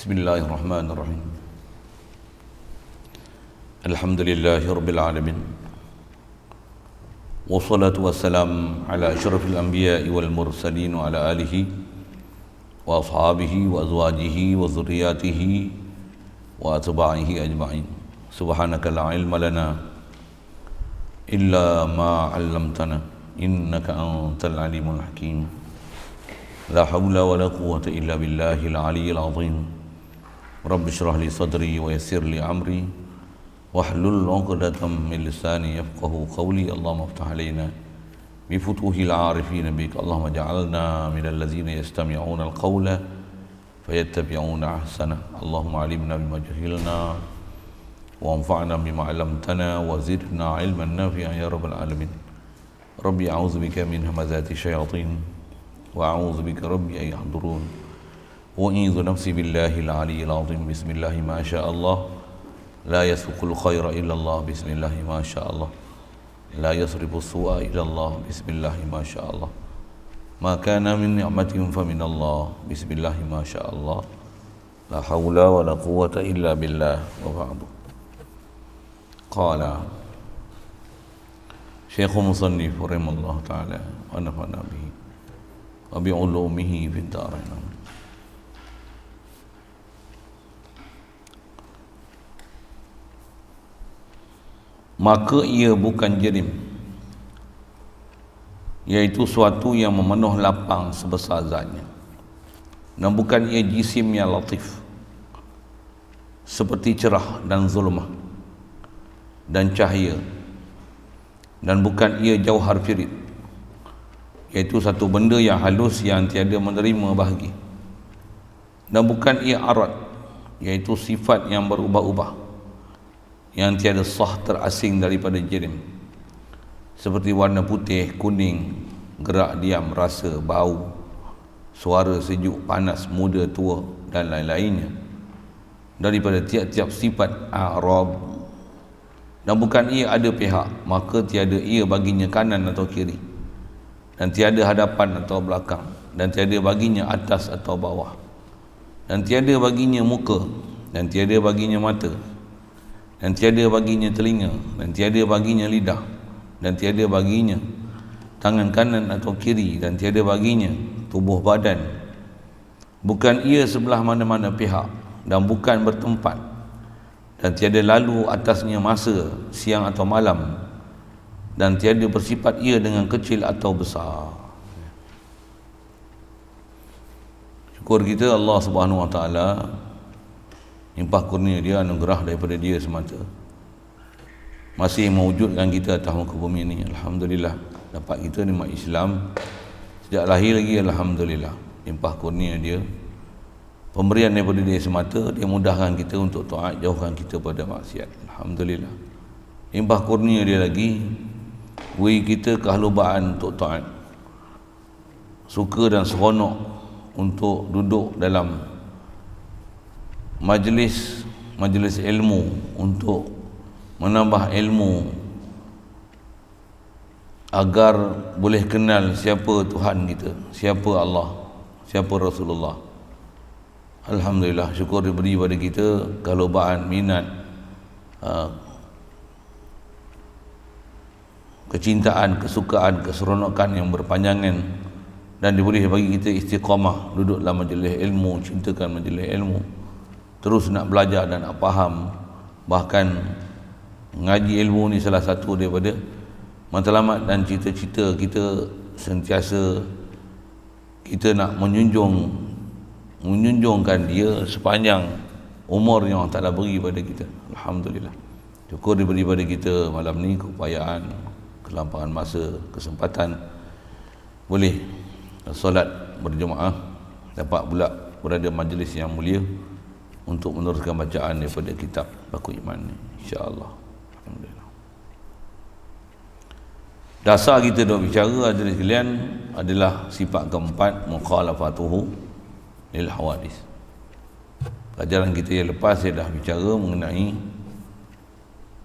Bismillahirrahmanirrahim. Alhamdulillahi rabbil alamin. Wassalatu wassalam ala asyrafil anbiya'i wal mursalin wa ala alihi wa ashabihi wa azwajihi wa dzurriyyatihi wa atba'ihi ajma'in. Subhanaka la ilma lana illa ma 'allamtana innaka antal alimul hakim. La haula wa la quwwata illa billahil aliyyil azim. Rabbi shrah li sadri wa yassir li amri wahlul 'uqdatam min lisani yafqahu qawli. Allahumma iftah alaina bi futuhil 'arifin bik. Allahumma ja'alna minal ladzina yastami'una al-qawla fayattabi'una ahsana. Allahumma 'allimna bima jahilna wa anfa'na bima 'allamtana wa zidna 'ilman nafi'an ya rabbal alamin. Rabbi a'udzu bika min hamazati syayatin wa a'udzu bika rabbi an yahdurun. وأعيذ نفسي بالله العلي العظيم. بسم الله ما شاء الله لا يسبق الخير إلا الله. بسم الله ما شاء الله لا يصرف السوء إلا الله. بسم الله ما شاء الله ما كان من نعمة فمن الله. بسم الله ما شاء الله لا حول ولا قوة إلا بالله. وبعد. قال شيخ مصنف رحمه الله تعالى ونفعنا به وبعلومه في الدارين. Maka ia bukan jerim, iaitu suatu yang memenuh lapang sebesar zatnya, dan bukan ia jisim yang latif seperti cerah dan zulmah dan cahaya, dan bukan ia jauhar firid, iaitu satu benda yang halus yang tiada menerima bahagi, dan bukan ia arad, iaitu sifat yang berubah-ubah yang tiada sah terasing daripada jerim, seperti warna putih, kuning, gerak diam, rasa, bau, suara, sejuk, panas, muda, tua dan lain-lainnya daripada tiap-tiap sifat a'rab. Dan bukan ia ada pihak, maka tiada ia baginya kanan atau kiri, dan tiada hadapan atau belakang, dan tiada baginya atas atau bawah, dan tiada baginya muka, dan tiada baginya mata, dan tiada baginya telinga, dan tiada baginya lidah, dan tiada baginya tangan kanan atau kiri, dan tiada baginya tubuh badan. Bukan ia sebelah mana-mana pihak, dan bukan bertempat, dan tiada lalu atasnya masa, siang atau malam, dan tiada bersifat ia dengan kecil atau besar. Syukur kita Allah Subhanahu Wa Taala, limpah kurnia dia, anugerah daripada dia semata, masih mewujudkan kita atas muka bumi ini. Alhamdulillah, dapat kita nikmat Islam sejak lahir lagi. Alhamdulillah, limpah kurnia dia, pemberian daripada dia semata. Dia mudahkan kita untuk taat, jauhkan kita pada maksiat. Alhamdulillah, limpah kurnia dia lagi, beri kita kehalubaan untuk taat, suka dan seronok untuk duduk dalam majlis ilmu, untuk menambah ilmu agar boleh kenal siapa Tuhan kita, siapa Allah, siapa Rasulullah. Alhamdulillah, syukur diberi pada kita kehalubaan, minat, kecintaan, kesukaan, keseronokan yang berpanjangan, dan diberi bagi kita istiqamah duduk dalam majlis ilmu, cintakan majlis ilmu, terus nak belajar dan nak faham. Bahkan ngaji ilmu ni salah satu daripada matlamat dan cita-cita kita. Sentiasa kita nak menjunjungkan dia sepanjang umur yang Allah Ta'ala beri pada kita. Alhamdulillah, syukur diberi pada kita malam ni keupayaan, kelapangan masa, kesempatan boleh solat berjemaah, dapat pula berada majlis yang mulia untuk meneruskan bacaan daripada kitab Baku Iman ni, insya-Allah. Alhamdulillah. Dasar kita dah bicara hadirin sekalian adalah sifat keempat, mukhalafatuhu lil hawadis. Pelajaran kita yang lepas saya dah bicara mengenai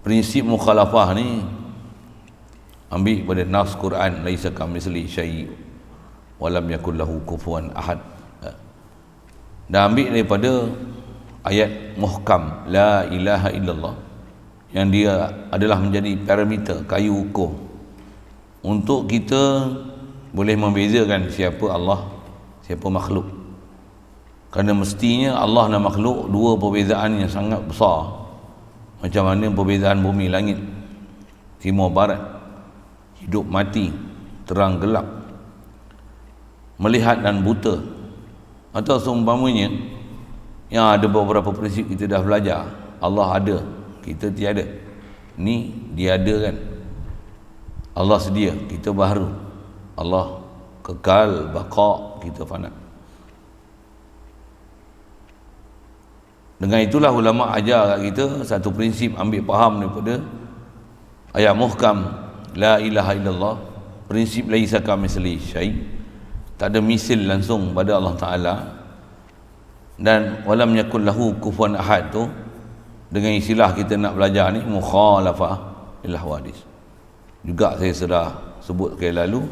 prinsip mukhalafah ni, ambil pada nas Quran, laisa kamitsli syai' wa lam yakul lahu kufuwan ahad, dan ambil daripada ayat muhkam la ilaha illallah, yang dia adalah menjadi parameter, kayu ukur untuk kita boleh membezakan siapa Allah, siapa makhluk. Kerana mestinya Allah dan makhluk dua perbezaan yang sangat besar, macam mana perbezaan bumi langit, timur barat, hidup mati, terang gelap, melihat dan buta, atau seumpamanya yang ada beberapa prinsip kita dah belajar. Allah ada, kita tiada. Ni dia ada kan, Allah sedia, kita baharu. Allah kekal, baqa, kita fana. Dengan itulah ulama ajar kat kita satu prinsip, ambil faham daripada ayat muhkam la ilaha illallah, prinsip laisa kamitslihi syai', tak ada misil langsung pada Allah Ta'ala, dan walam yakul lahu kufuwan ahad tu, dengan istilah kita nak belajar ni mukhalafah lil hawadis. Juga saya sudah sebut sekali lalu,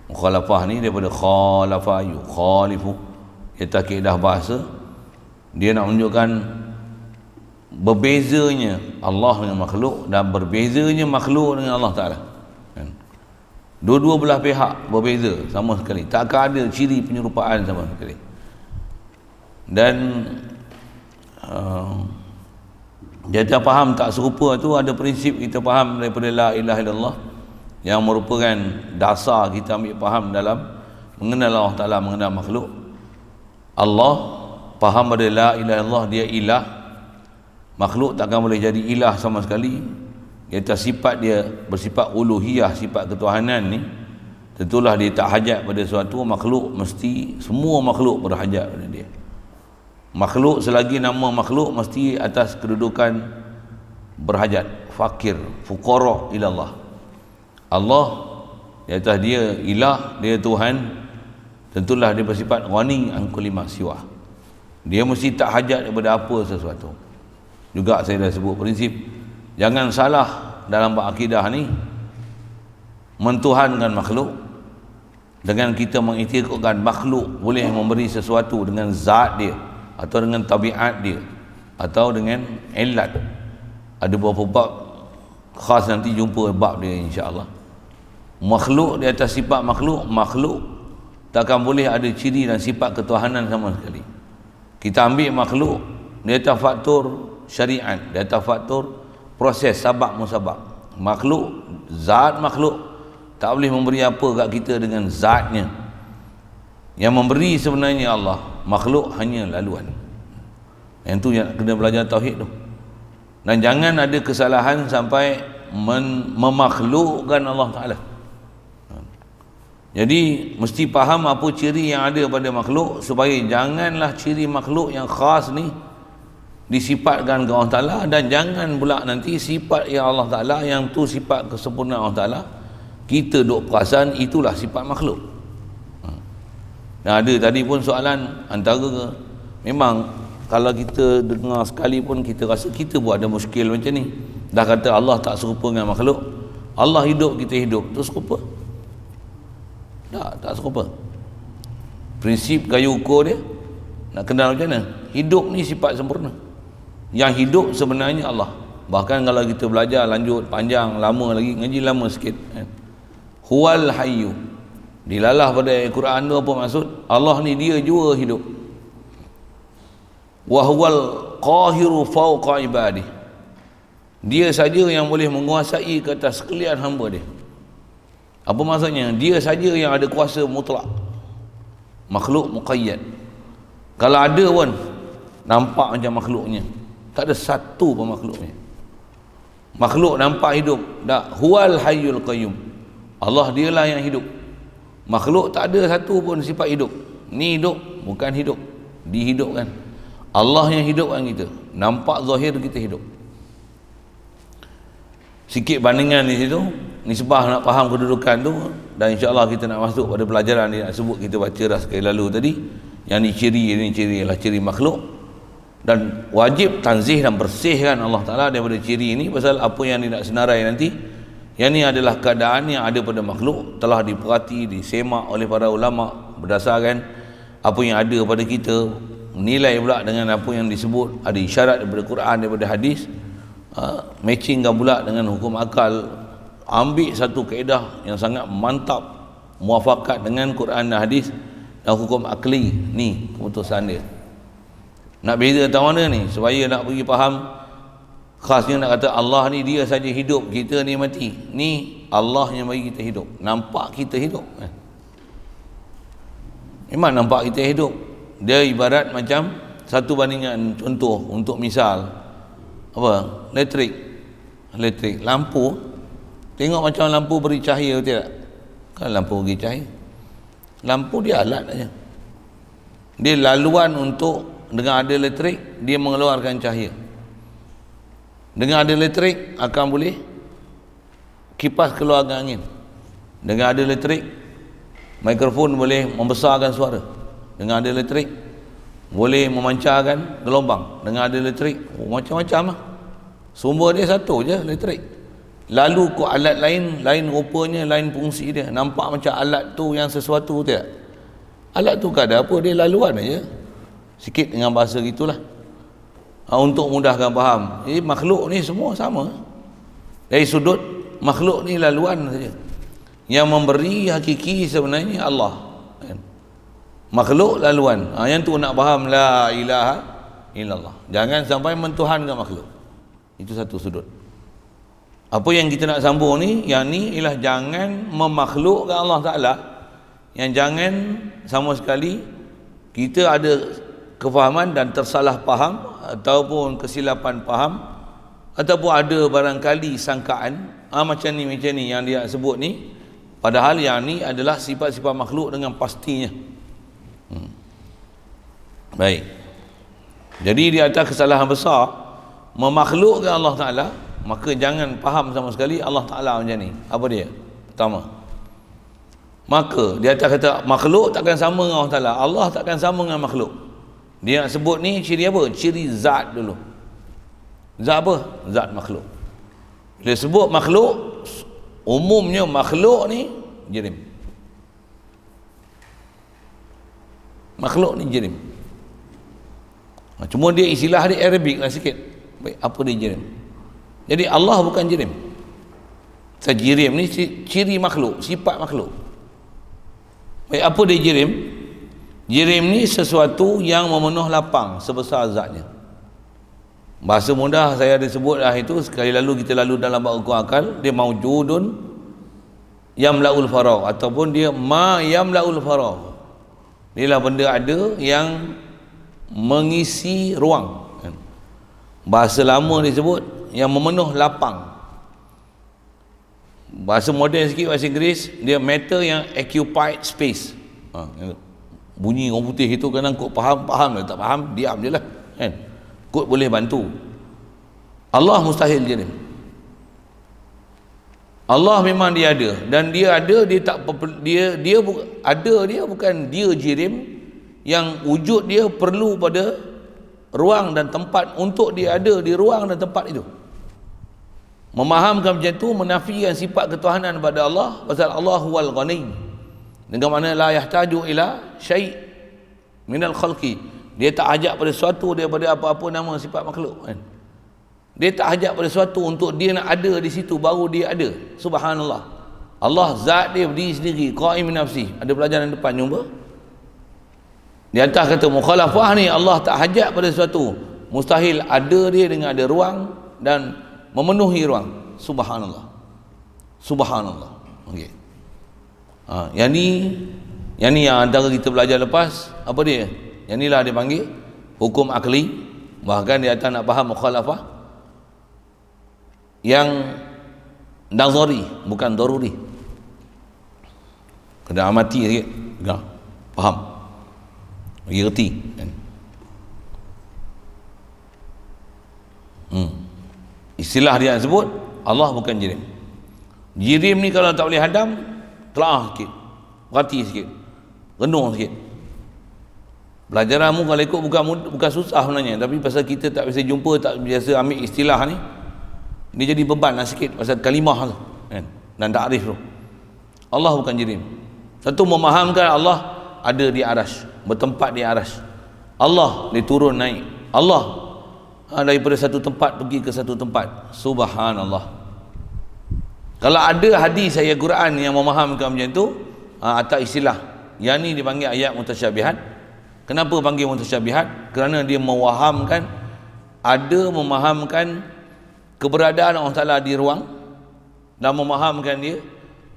mukhalafah ni daripada khalafa yukhalifu, iaitu kaedah bahasa. Dia nak menunjukkan berbezanya Allah dengan makhluk dan berbezanya makhluk dengan Allah Ta'ala. Dua-dua belah pihak berbeza sama sekali, tak akan ada ciri penyerupaan sama sekali. Dan kita faham tak serupa tu, ada prinsip kita faham daripada la ilaha illallah yang merupakan dasar kita ambil faham dalam mengenal Allah Ta'ala, mengenal makhluk. Allah faham pada la ilaha illallah, dia ilah. Makhluk takkan boleh jadi ilah sama sekali. Iaitu sifat dia bersifat uluhiyah, sifat ketuhanan ni, tentulah dia tak hajat pada sesuatu. Makhluk mesti, semua makhluk berhajat pada dia. Makhluk selagi nama makhluk mesti atas kedudukan berhajat, fakir, fuqara ilallah. Allah di atas dia ilah, dia Tuhan, tentulah dia bersifat ghani an kulli ma siwa. Dia mesti tak hajat daripada apa sesuatu. Juga saya dah sebut prinsip, jangan salah dalam berakidah ni mentuhankan makhluk dengan kita mengiktirafkan makhluk boleh memberi sesuatu dengan zat dia, atau dengan tabiat dia, atau dengan ilat. Ada beberapa bab khas, nanti jumpa bab dia insya-Allah. Makhluk di atas sifat makhluk, makhluk takkan boleh ada ciri dan sifat ketuhanan sama sekali. Kita ambil makhluk di atas faktor syariat, di atas faktor proses sabab musabab. Makhluk, zat makhluk tak boleh memberi apa kat kita dengan zatnya. Yang memberi sebenarnya Allah, makhluk hanya laluan. Yang tu yang kena belajar tauhid tu. Dan jangan ada kesalahan sampai memakhlukkan Allah Ta'ala. Jadi mesti faham apa ciri yang ada pada makhluk, supaya janganlah ciri makhluk yang khas ni disifatkan ke Allah Ta'ala, dan jangan pula nanti sifat yang Allah Ta'ala, yang tu sifat kesempurnaan Allah Ta'ala, kita duk perasan itulah sifat makhluk. Dan ada tadi pun soalan antara, memang kalau kita dengar sekali pun kita rasa kita pun ada muskil macam ni. Dah kata Allah tak serupa dengan makhluk, Allah hidup, kita hidup, tu serupa? Tak serupa. Prinsip kayu ukur dia nak kenal macam mana? Hidup ni sifat sempurna. Yang hidup sebenarnya Allah. Bahkan kalau kita belajar lanjut panjang lama lagi, ngaji lama sikit kan? Huwal hayyu, dilalah pada Al-Quran tu apa maksud? Allah ni dia jua hidup. Wa huwal qahiru fawqa ibadih, dia saja yang boleh menguasai ke atas sekalian hamba dia. Apa maksudnya? Dia saja yang ada kuasa mutlak. Makhluk muqayyad. Kalau ada pun nampak macam makhluknya, tak ada satu pun makhluknya. Makhluk nampak hidup tak? Huwal hayyul qayyum, Allah dialah yang hidup. Makhluk tak ada satu pun sifat hidup. Ni hidup, bukan hidup, dihidupkan. Allah yang hidupkan kita, nampak zahir kita hidup. Sikit bandingan di situ, nisbah nak faham kedudukan tu, dan insya-Allah kita nak masuk pada pelajaran dia nak sebut, kita baca dah sekali lalu tadi. Yang ni ciri ialah ciri makhluk, dan wajib tanzih dan bersihkan Allah Ta'ala daripada ciri ini. Pasal apa yang dia nak senarai nanti, yang ni adalah keadaan yang ada pada makhluk, telah diperhati, disemak oleh para ulama berdasarkan apa yang ada pada kita, nilai pula dengan apa yang disebut, ada isyarat daripada Quran, daripada hadis, matchingkan pula dengan hukum akal, ambil satu kaedah yang sangat mantap, muafakat dengan Quran dan hadis dan hukum akli, ni keputusan dia. Nak beza tahu mana ni, supaya nak bagi faham, khasnya nak kata Allah ni dia saja hidup, kita ni mati. Ni Allah yang bagi kita hidup, nampak kita hidup kan? Memang nampak kita hidup. Dia ibarat macam satu bandingan, contoh untuk misal apa, elektrik, lampu, tengok macam lampu beri cahaya tidak? Kan lampu beri cahaya, lampu dia alat aja, dia laluan untuk, dengan ada elektrik dia mengeluarkan cahaya, dengan ada elektrik akan boleh kipas keluarkan angin, dengan ada elektrik mikrofon boleh membesarkan suara, dengan ada elektrik boleh memancarkan gelombang, dengan ada elektrik macam-macam lah. Sumber dia satu je, elektrik. Lalu kok alat lain rupanya lain fungsi dia, nampak macam alat tu yang sesuatu tidak? Alat tu kan ada apa, dia laluan aja. Sikit dengan bahasa gitulah, untuk mudahkan faham. Jadi makhluk ni semua sama, dari sudut makhluk ni laluan saja. Yang memberi hakiki sebenarnya Allah, makhluk laluan. Yang tu nak faham la ilaha illallah, jangan sampai mentuhankan makhluk. Itu satu sudut. Apa yang kita nak sambung ni, yang ni ialah jangan memakhlukkan Allah Ta'ala, yang jangan sama sekali kita ada kefahaman dan tersalah faham ataupun kesilapan faham, ataupun ada barangkali sangkaan macam ni yang dia sebut ni, padahal yang ni adalah sifat-sifat makhluk dengan pastinya. Baik, jadi di atas kesalahan besar memakhlukkan Allah Ta'ala, maka jangan faham sama sekali Allah Ta'ala macam ni. Apa dia? Pertama, maka di atas kata makhluk takkan sama dengan Allah Ta'ala, Allah takkan sama dengan makhluk. Dia nak sebut ni ciri apa? Ciri zat dulu. Zat apa? Zat makhluk. Dia sebut makhluk, umumnya makhluk ni jirim. Makhluk ni jirim. Cuma dia istilah dia Arabik lah sikit. Baik, apa dia jirim? Jadi Allah bukan jirim. Jirim ni ciri makhluk, sifat makhluk. Baik, apa dia jirim? Jirim ni sesuatu yang memenuh lapang sebesar zatnya. Bahasa mudah saya ada sebut dah itu, sekali lalu kita lalu dalam bab hukum akal, dia maujudun yamlaul faragh, ataupun dia ma yamlaul faragh. Inilah benda ada yang mengisi ruang. Bahasa lama disebut yang memenuh lapang. Bahasa moden sikit, bahasa Inggeris, dia matter yang occupied space. Bunyi orang putih itu kadang kok faham lah, tak faham diam je lah kan? Kok boleh bantu. Allah mustahil jirim. Allah memang dia ada, dan dia ada, dia tak dia ada, dia bukan dia jirim yang wujud dia perlu pada ruang dan tempat untuk dia ada di ruang dan tempat itu. Memahamkan macam tu menafikan sifat ketuhanan kepada Allah, pasal Allah huwal ghani, dengan makna la yahtaju ila syai' minal khalqi. Dia tak hajat pada sesuatu daripada apa-apa nama sifat makhluk kan? Dia tak hajat pada sesuatu untuk dia nak ada di situ baru dia ada. Subhanallah. Allah zat dia berdiri sendiri, qaim nafsi. Ada pelajaran depan jumpa. Di atas kata mukhalafah ni, Allah tak hajat pada sesuatu, mustahil ada dia dengan ada ruang dan memenuhi ruang. Subhanallah. Subhanallah. Okey. Yang ni yang antara kita belajar lepas, apa dia? Yang inilah dia panggil hukum akli. Bahkan di atas nak faham mukhalafah yang nazari, bukan daruri. Kena amati sikit, kena faham, bagi reti kan? Istilah dia sebut Allah bukan jirim. Jirim ni kalau tak boleh hadam, telah sikit, perhati sikit, renung sikit. Pelajaranmu kalau ikut bukan susah sebenarnya, tapi pasal kita tak biasa jumpa, tak biasa ambil istilah ni, dia jadi beban lah sikit pasal kalimah tu kan? Dan takrif tu. Allah bukan jirim. Satu, memahamkan Allah ada di arasy, bertempat di arasy. Allah dia turun naik, Allah daripada satu tempat pergi ke satu tempat. Subhanallah. Kalau ada hadis ayat Quran yang memahamkan macam tu, atas istilah yang ni dipanggil ayat mutasyabihat. Kenapa panggil mutasyabihat? Kerana dia memahamkan keberadaan Allah Ta'ala di ruang, dan memahamkan dia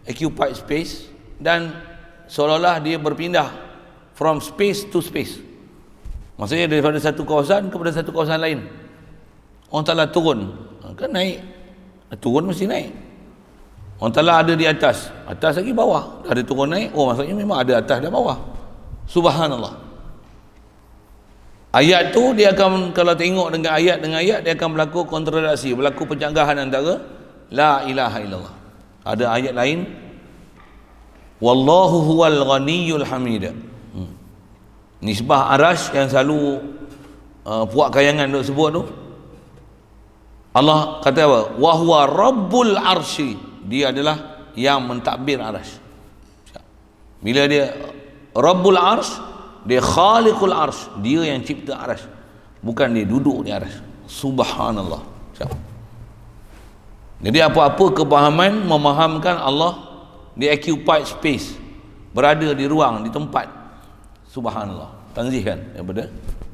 occupied space, dan seolah-olah dia berpindah from space to space. Maksudnya daripada satu kawasan kepada satu kawasan lain. Allah Ta'ala turun, kan naik, turun mesti naik. Allah Ta'ala ada di atas lagi bawah, ada turun naik, maksudnya memang ada atas dan bawah. Subhanallah. Ayat tu dia akan, kalau tengok dengan ayat dia akan berlaku kontradiksi, berlaku pencanggahan antara la ilaha illallah. Ada ayat lain, wallahu huwal ghaniyul hamid. Nisbah arash yang selalu puak kayangan duk sebut tu, Allah kata apa? Wa huwa rabbul arsy, dia adalah yang mentadbir arash. Bila dia rabbul arsy, dia khaliqul arsy, dia yang cipta arash, bukan dia duduk di arash. Subhanallah. Jadi apa-apa kepahaman memahamkan Allah di occupied space, berada di ruang, di tempat. Subhanallah. Tanzihkan daripada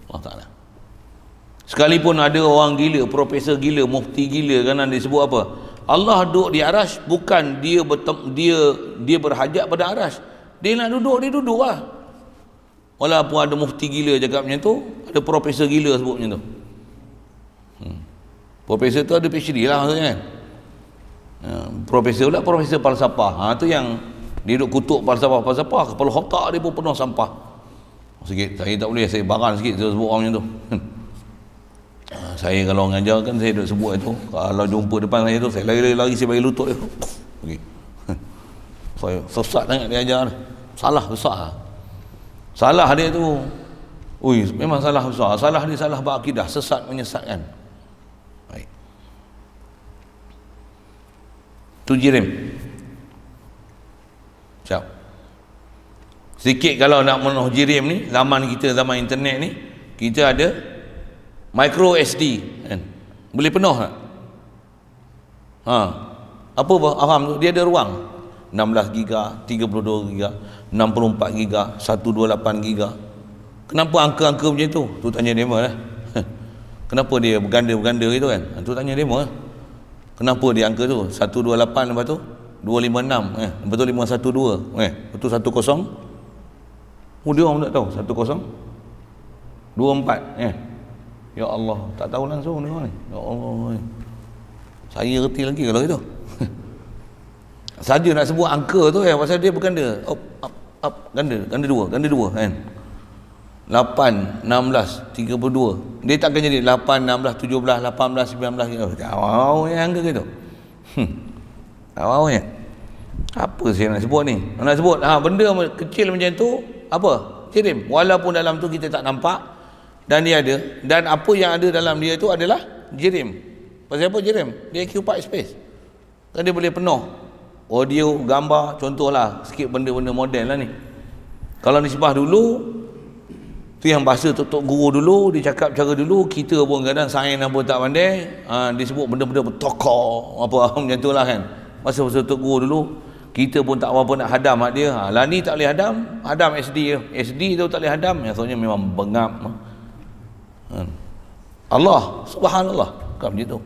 Allah Ta'ala. Sekalipun ada orang gila, profesor gila, mufti gila, kan dia sebut apa? Allah duduk di arash, bukan dia berhajat pada arash. Dia nak duduk, dia duduk lah. Walaupun ada mufti gila cakap macam tu, ada profesor gila sebut macam tu. Profesor tu ada PhD lah maksudnya kan. Profesor pula profesor falsafah. Tu yang dia duduk kutuk falsafah, kepala otak dia pun penuh sampah. Sikit, saya tak boleh, saya barang sikit saya sebut orang macam tu. Saya kalau mengajar kan, saya duduk sebut itu, kalau jumpa depan saya tu, saya lari-lari, saya bagi lutut dia. Okay. Saya sesat sangat dia ajar. Salah besar. Salah dia tu, memang salah besar. Salah dia salah berakidah, sesat menyesatkan. Baik. Tu jirim. Siap. Sikit kalau nak menuh jirim ni, zaman kita, zaman internet ni, kita ada micro SD kan? Boleh penuh tak? Apa faham tu? Dia ada ruang 16 giga, 32 giga, 64 giga, 128 giga. Kenapa angka-angka macam tu? Tu tanya demo lah. Kenapa dia berganda-berganda gitu kan? Tu tanya demo lah. Kenapa dia angka tu? 128 lepas tu 256, lepas tu 512, lepas tu 10. Dia orang tak tahu 1024. Ya Allah, tak tahu langsung ni. Ya Allah, saya reti lagi kalau itu. Saja nak sebut angka tu pasal dia berganda. Up, ganda dua kan. 8, 16, 32. Dia takkan jadi 8, 16, 17, 18, 19 gitu. Wow, yang angka gitu. Wow ya. Apa saya nak sebut ni? Nak sebut benda kecil macam tu, apa? Jirim. Walaupun dalam tu kita tak nampak, dan dia ada, dan apa yang ada dalam dia tu adalah jirim. Pasal apa jirim? Dia occupied space. Kan dia boleh penuh audio, gambar, contohlah sikit benda-benda moden lah ni. Kalau nisbah dulu tu yang bahasa tok guru dulu, dia cakap cara dulu, kita pun kadang sains apa tak pandai, dia sebut benda-benda bertokok apa macam tu lah kan. Masa tok guru dulu, kita pun tak apa nak hadam hak dia. Lah ni tak boleh hadam SD tu tak boleh hadam, maksudnya memang bengap. Allah subhanallah kan macam tu.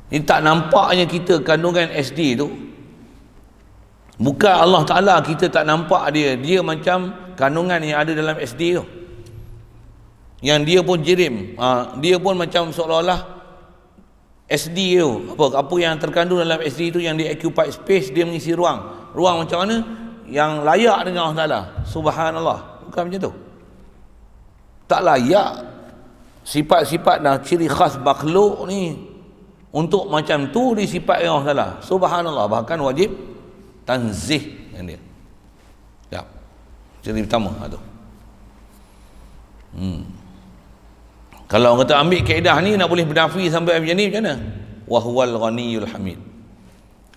Ini tak nampaknya kita kandungan SD tu, bukan Allah Ta'ala kita tak nampak dia macam kandungan yang ada dalam SD tu, yang dia pun jirim, dia pun macam seolah-olah SD tu, apa yang terkandung dalam SD tu, yang dia occupied space, dia mengisi ruang macam mana yang layak dengan Allah Ta'ala. Subhanallah, bukan macam tu, tak layak. Sifat-sifat dan ciri khas makhluk ni untuk macam tu disifat Allah Ta'ala. Subhanallah, bahkan wajib tanzih dengan dia. Ya, ciri pertama tu. Kalau orang kata ambil kaedah ni nak boleh bernafi sampai macam ni, macam mana? Wa huwal ghaniyul hamid,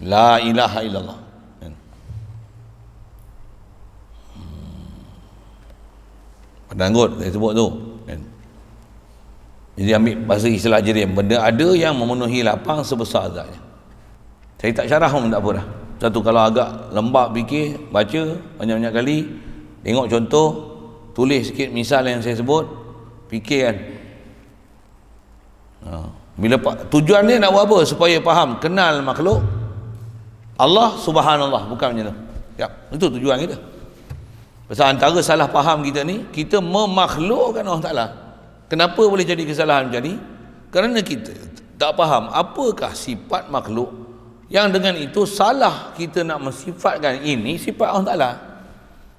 la ilaha illallah. Padanggut saya sebut tu. kan? Jadi ambil bahasa istilah jirim, benda ada yang memenuhi lapang sebesar zatnya. Saya tak syarah pun tak apa dah. Satu kalau agak lembab fikir, baca banyak-banyak kali, tengok contoh, tulis sikit misal yang saya sebut, fikir kan. Bila tujuan dia nak buat apa? Supaya faham, kenal makhluk Allah subhanallah, bukan macam tu. Ya, itu tujuan kita. Pasal antara salah faham kita ni, kita memakhlukkan Allah Ta'ala. Kenapa boleh jadi kesalahan macam ni? Kerana kita tak faham apakah sifat makhluk, yang dengan itu salah kita nak mensifatkan ini sifat Allah Ta'ala.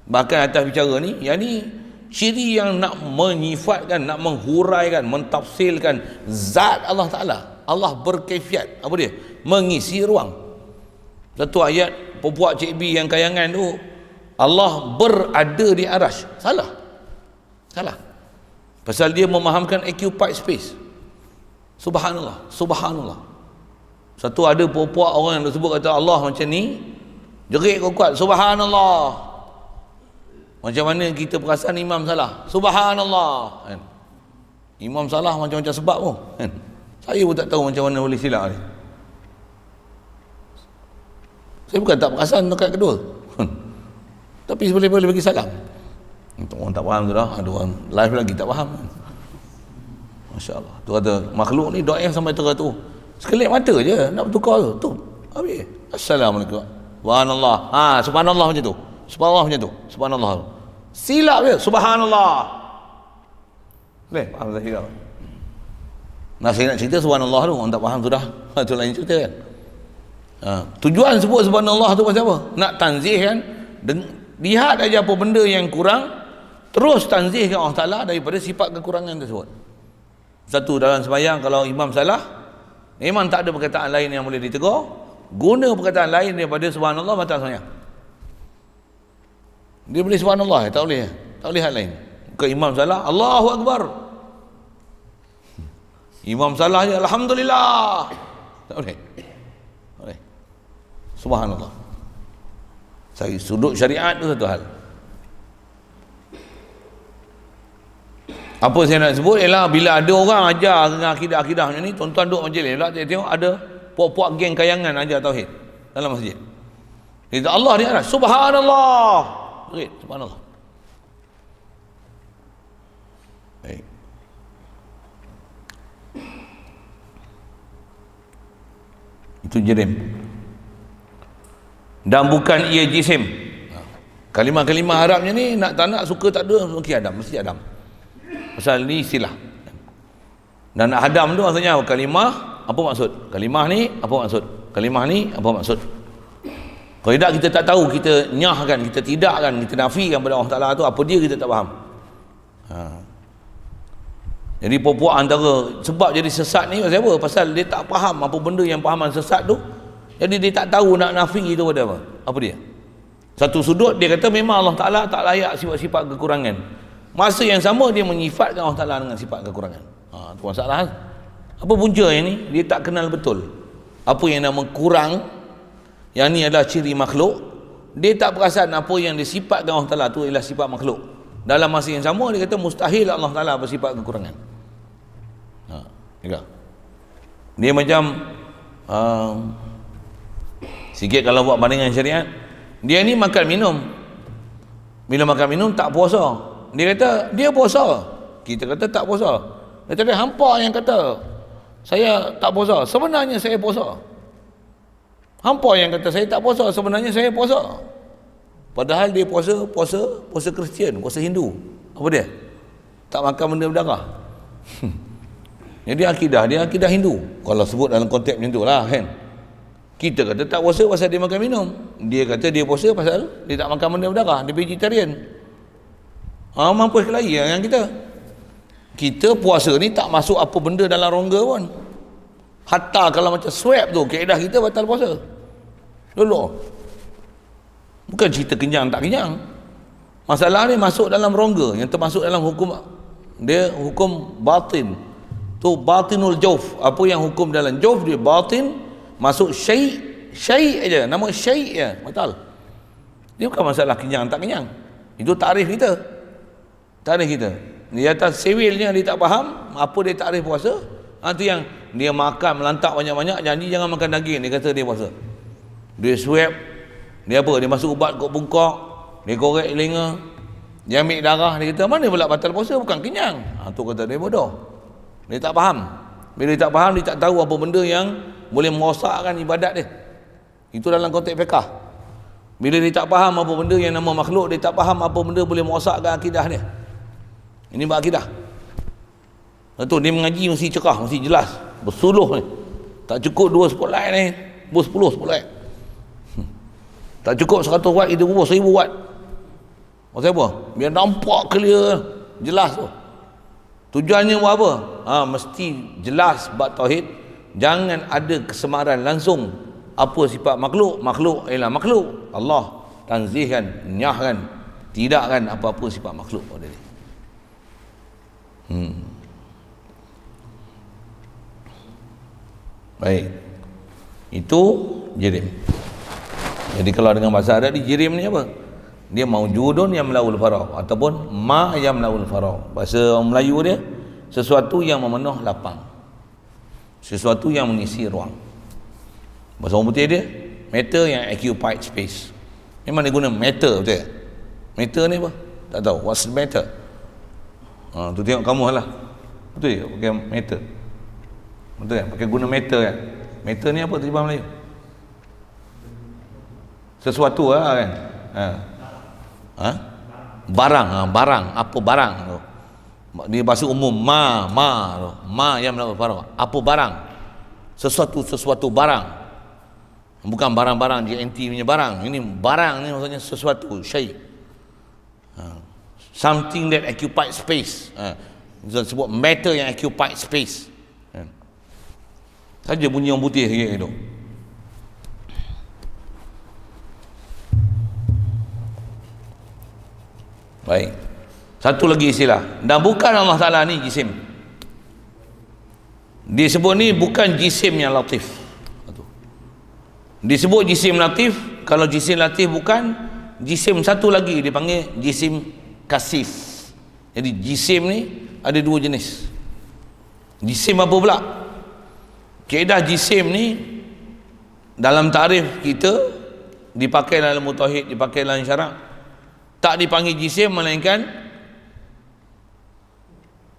Bahkan atas bicara ni, yang ni ciri yang nak menyifatkan, nak menghuraikan, mentafsirkan zat Allah Ta'ala. Allah berkaifiat, apa dia? Mengisi ruang. Satu ayat popuak Cik B yang kayangan tu, Allah berada di arasy. Salah. Pasal dia memahamkan occupied space. Subhanallah. Satu ada popuak orang yang tersebut kata Allah macam ni, jerit kuat, subhanallah. Macam mana kita perasan imam salah? Subhanallah, kan? Imam salah macam-macam sebab pun, kan? Saya pun tak tahu macam mana boleh silap ni. Saya bukan tak perasan dekat kedua, tapi boleh bagi salam. Orang tak faham tu dah. Ada orang live lagi tak faham. Masya Allah. Tu kata makhluk ni doa sampai teratur, sekelip mata je nak bertukar tu. Habis. Assalamualaikum. Subhanallah. Subhanallah macam tu. Subhanallah. Silap je. Subhanallah. Boleh? Faham tak silap? Nah, saya nak cerita subhanallah tu, orang tak faham tu dah. Itu lain cerita kan. Tujuan sebut subhanallah tu pasal apa? Nak tanzih kan. Lihat aja apa benda yang kurang, terus tanzihkan Allah Ta'ala daripada sifat kekurangan tersebut. Satu, dalam sembahyang kalau imam salah, memang tak ada perkataan lain yang boleh ditegur, guna perkataan lain daripada subhanallah, batal sembahyang. Dia boleh subhanallah, tak boleh hal lain. Bukan imam salah, Allahu Akbar. Imam salah je, alhamdulillah. Tak boleh. Subhanallah. Dari sudut syariat tu satu hal. Apa saya nak sebut ialah bila ada orang ajar dengan akidah-akidah macam ni, tuan-tuan duduk majlis pula, tengok ada puak-puak geng kayangan ajar tauhid dalam masjid. Dia Allah dia atas, subhanallah. Berit, subhanallah. Baik. Itu jirim. Dan bukan ia jisim. Kalimah-kalimah Arabnya ni nak tak nak, suka tak ada, mesti Adam. Pasal ni istilah. Dan Adam tu maksudnya kalimah, apa maksud? Kalimah ni apa maksud? Kalimah ni apa maksud? Kalau tidak kita tak tahu, kita nyahkan, kita tidakkan, kita nafikan pada Allah Ta'ala tu, apa dia kita tak faham. Jadi puak-puak antara sebab jadi sesat ni pasal apa? Pasal dia tak faham apa benda yang pahaman sesat tu. Jadi dia tak tahu nak nafi itu pada apa. Apa dia? Satu sudut dia kata memang Allah Ta'ala tak layak sifat-sifat kekurangan. Masa yang sama dia menyifatkan Allah Ta'ala dengan sifat kekurangan. Itu masalah. Apa punca yang ni? Dia tak kenal betul apa yang nama kurang, yang ni adalah ciri makhluk. Dia tak perasan apa yang disifatkan Allah Ta'ala tu ialah sifat makhluk. Dalam masa yang sama dia kata mustahil Allah Ta'ala bersifat kekurangan. Dia macam sikit kalau buat bandingan syariat, dia ni makan minum, bila makan minum tak puasa, dia kata dia puasa, kita kata tak puasa. Dia kata hampa yang kata saya tak puasa, sebenarnya saya puasa. Hampa yang kata saya tak puasa, sebenarnya saya puasa. Padahal dia puasa Kristian, puasa Hindu. Apa dia? Tak makan benda berdarah. Jadi dia akidah Hindu kalau sebut dalam konteks macam tu lah kan. Kita kata tak puasa pasal dia makan minum, dia kata dia puasa pasal dia tak makan benda berdarah, dia vegetarian. Mampu sekali yang kita puasa ni tak masuk apa benda dalam rongga pun. Hatta kalau macam swab tu, kaedah kita batal puasa dulu. Bukan cerita kenyang tak kenyang, masalah ni masuk dalam rongga yang termasuk dalam hukum dia, hukum batin tu, batinul jauf. Apa yang hukum dalam jauf dia batin, masuk syai' aja, nama syai' ya, batal. Dia bukan masalah kenyang tak kenyang. Itu tarikh kita. Di atas sewilnya dia tak faham apa dia takrif puasa. Tu yang dia makan melantak banyak-banyak, janji jangan makan daging, dia kata dia puasa. Dia swab, dia apa? Dia masuk ubat kat bungkok, dia korek telinga, dia ambil darah, dia kata mana pula batal puasa, bukan kenyang. Tu kata dia bodoh. Dia tak faham. Bila dia tak faham, dia tak tahu apa benda yang boleh merosakkan ibadat dia. Itu dalam konteks fiqh. Bila dia tak faham apa benda yang nama makhluk, dia tak faham apa benda boleh merosakkan akidah dia. Ini bab akidah. Betul, dia mengaji mesti cerah, mesti jelas, bersuluh ni. Tak cukup 2 spotlight ni, 10 spotlight. Tak cukup 100 watt, kita bubuh 1000 watt. Maksud apa? Biar nampak clear, jelas tu. Tujuannya buat apa? Mesti jelas bab tauhid. Jangan ada kesemaran langsung. Apa sifat makhluk? Makhluk ialah makhluk. Allah tanzihkan, nyahkan, tidakkan apa-apa sifat makhluk pada dia. Baik. Itu jirim. Jadi kalau dengan bahasa Arab, jirim ni apa? Dia maujudun yang melaul faragh ataupun ma yang melaul faragh. Bahasa Melayu dia sesuatu yang memenuh lapang, sesuatu yang mengisi ruang. Bahasa orang putih dia matter yang occupied space. Memang dia guna matter, betul tak? Matter ni apa? Tak tahu. What's the matter? Tu tengok kamu lah. Betul tak? Pakai matter. Betul tak? Pakai guna matter kan? Matter ni apa terjemahan Melayu? Sesuatu lah kan? Barang. Barang. Apa barang tu? Di bahasa umum ma yang melakukan faragh. Apa barang? Sesuatu barang. Bukan barang-barang JNT punya barang. Ini barang ni maksudnya sesuatu, syai. Something that occupied space. Sebut matter yang occupied space. Saja bunyi yang putih sikit tu. Baik. Satu lagi istilah. Dan bukan Allah Ta'ala ni jisim. Disebut ni bukan jisim yang latif. Disebut jisim latif. Kalau jisim latif bukan, jisim satu lagi dipanggil jisim kasif. Jadi jisim ni ada 2 jenis. Jisim apa pula? Kaedah jisim ni dalam takrif kita dipakai dalam tauhid, dipakai dalam syarak, tak dipanggil jisim melainkan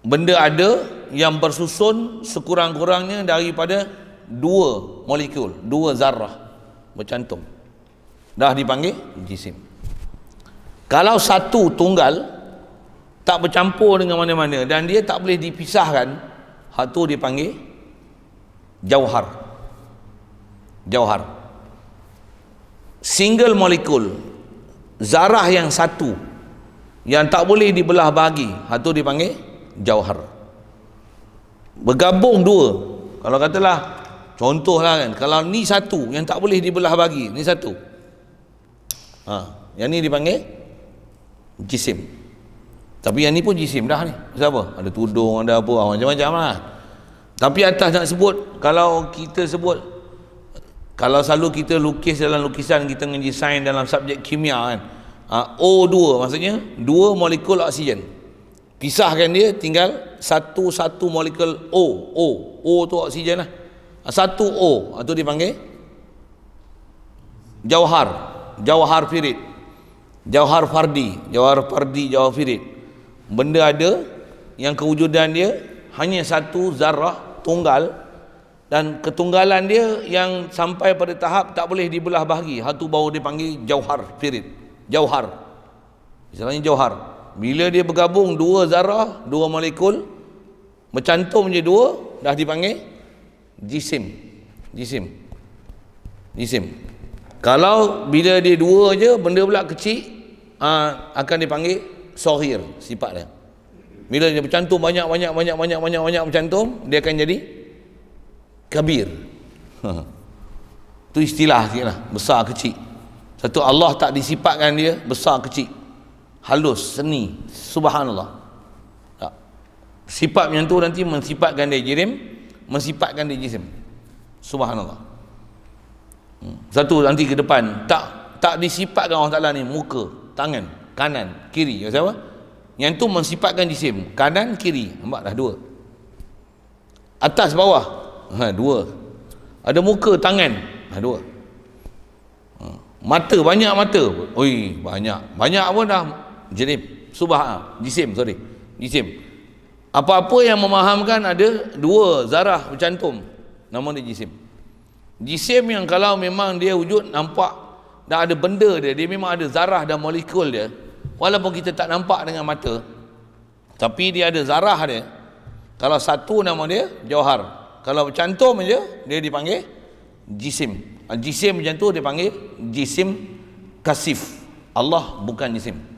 benda ada yang bersusun sekurang-kurangnya daripada 2 molekul, 2 zarah bercantum, dah dipanggil jisim. Kalau satu tunggal tak bercampur dengan mana-mana dan dia tak boleh dipisahkan, hak tu dipanggil jauhar. Single molekul, zarah yang satu yang tak boleh dibelah bahagi, hak tu dipanggil jauhar. Bergabung 2, kalau katalah contohlah kan, kalau ni satu yang tak boleh dibelah bahagi, ni satu, yang ni dipanggil jisim. Tapi yang ni pun jisim dah ni. Sebab apa? Ada tudung, ada apa, macam-macam lah. Tapi atas nak sebut, kalau kita sebut, kalau selalu kita lukis dalam lukisan, kita ngedesain dalam subjek kimia kan, O2 maksudnya 2 molekul oksigen, pisahkan dia tinggal satu molekul O tu oksigen lah, 1 O, itu dipanggil jauhar firid, jauhar fardi, jauhar firid. Benda ada yang kewujudan dia hanya satu zarah tunggal, dan ketunggalan dia yang sampai pada tahap tak boleh dibelah bahagi, hatu baru dipanggil jauhar firid. Jauhar, istilahnya jauhar. Bila dia bergabung 2 zarah, 2 molekul bercantum je 2, dah dipanggil jisim. Kalau bila dia 2 je, benda pula kecil, akan dipanggil sohir sifat dia. Bila dia bercantum banyak bercantum, dia akan jadi kabir. Itu istilah sikit lah, besar kecil. Satu, Allah tak disifatkan dia besar kecil, halus, seni, subhanallah. Tak. Sifat yang tu nanti mensifatkan dia jirim, mensifatkan dia jisim, subhanallah. Satu nanti ke depan tak disifatkan Allah Ta'ala ni muka, tangan, kanan, kiri. Siapa? Yang tu mensifatkan jisim. Kanan kiri, nampak dah dua. Atas bawah, dua. Ada muka tangan, dua. Mata, banyak mata. Oi, banyak apa dah. Jisim, jisim. Apa-apa yang memahamkan ada dua zarah bercantum, nama dia jisim. Jisim yang kalau memang dia wujud nampak dah ada benda dia memang ada zarah dan molekul dia, walaupun kita tak nampak dengan mata, tapi dia ada zarah dia. Kalau satu nama dia jauhar, kalau bercantum je dia dipanggil jisim. Jisim macam tu dia panggil jisim kasif. Allah bukan jisim.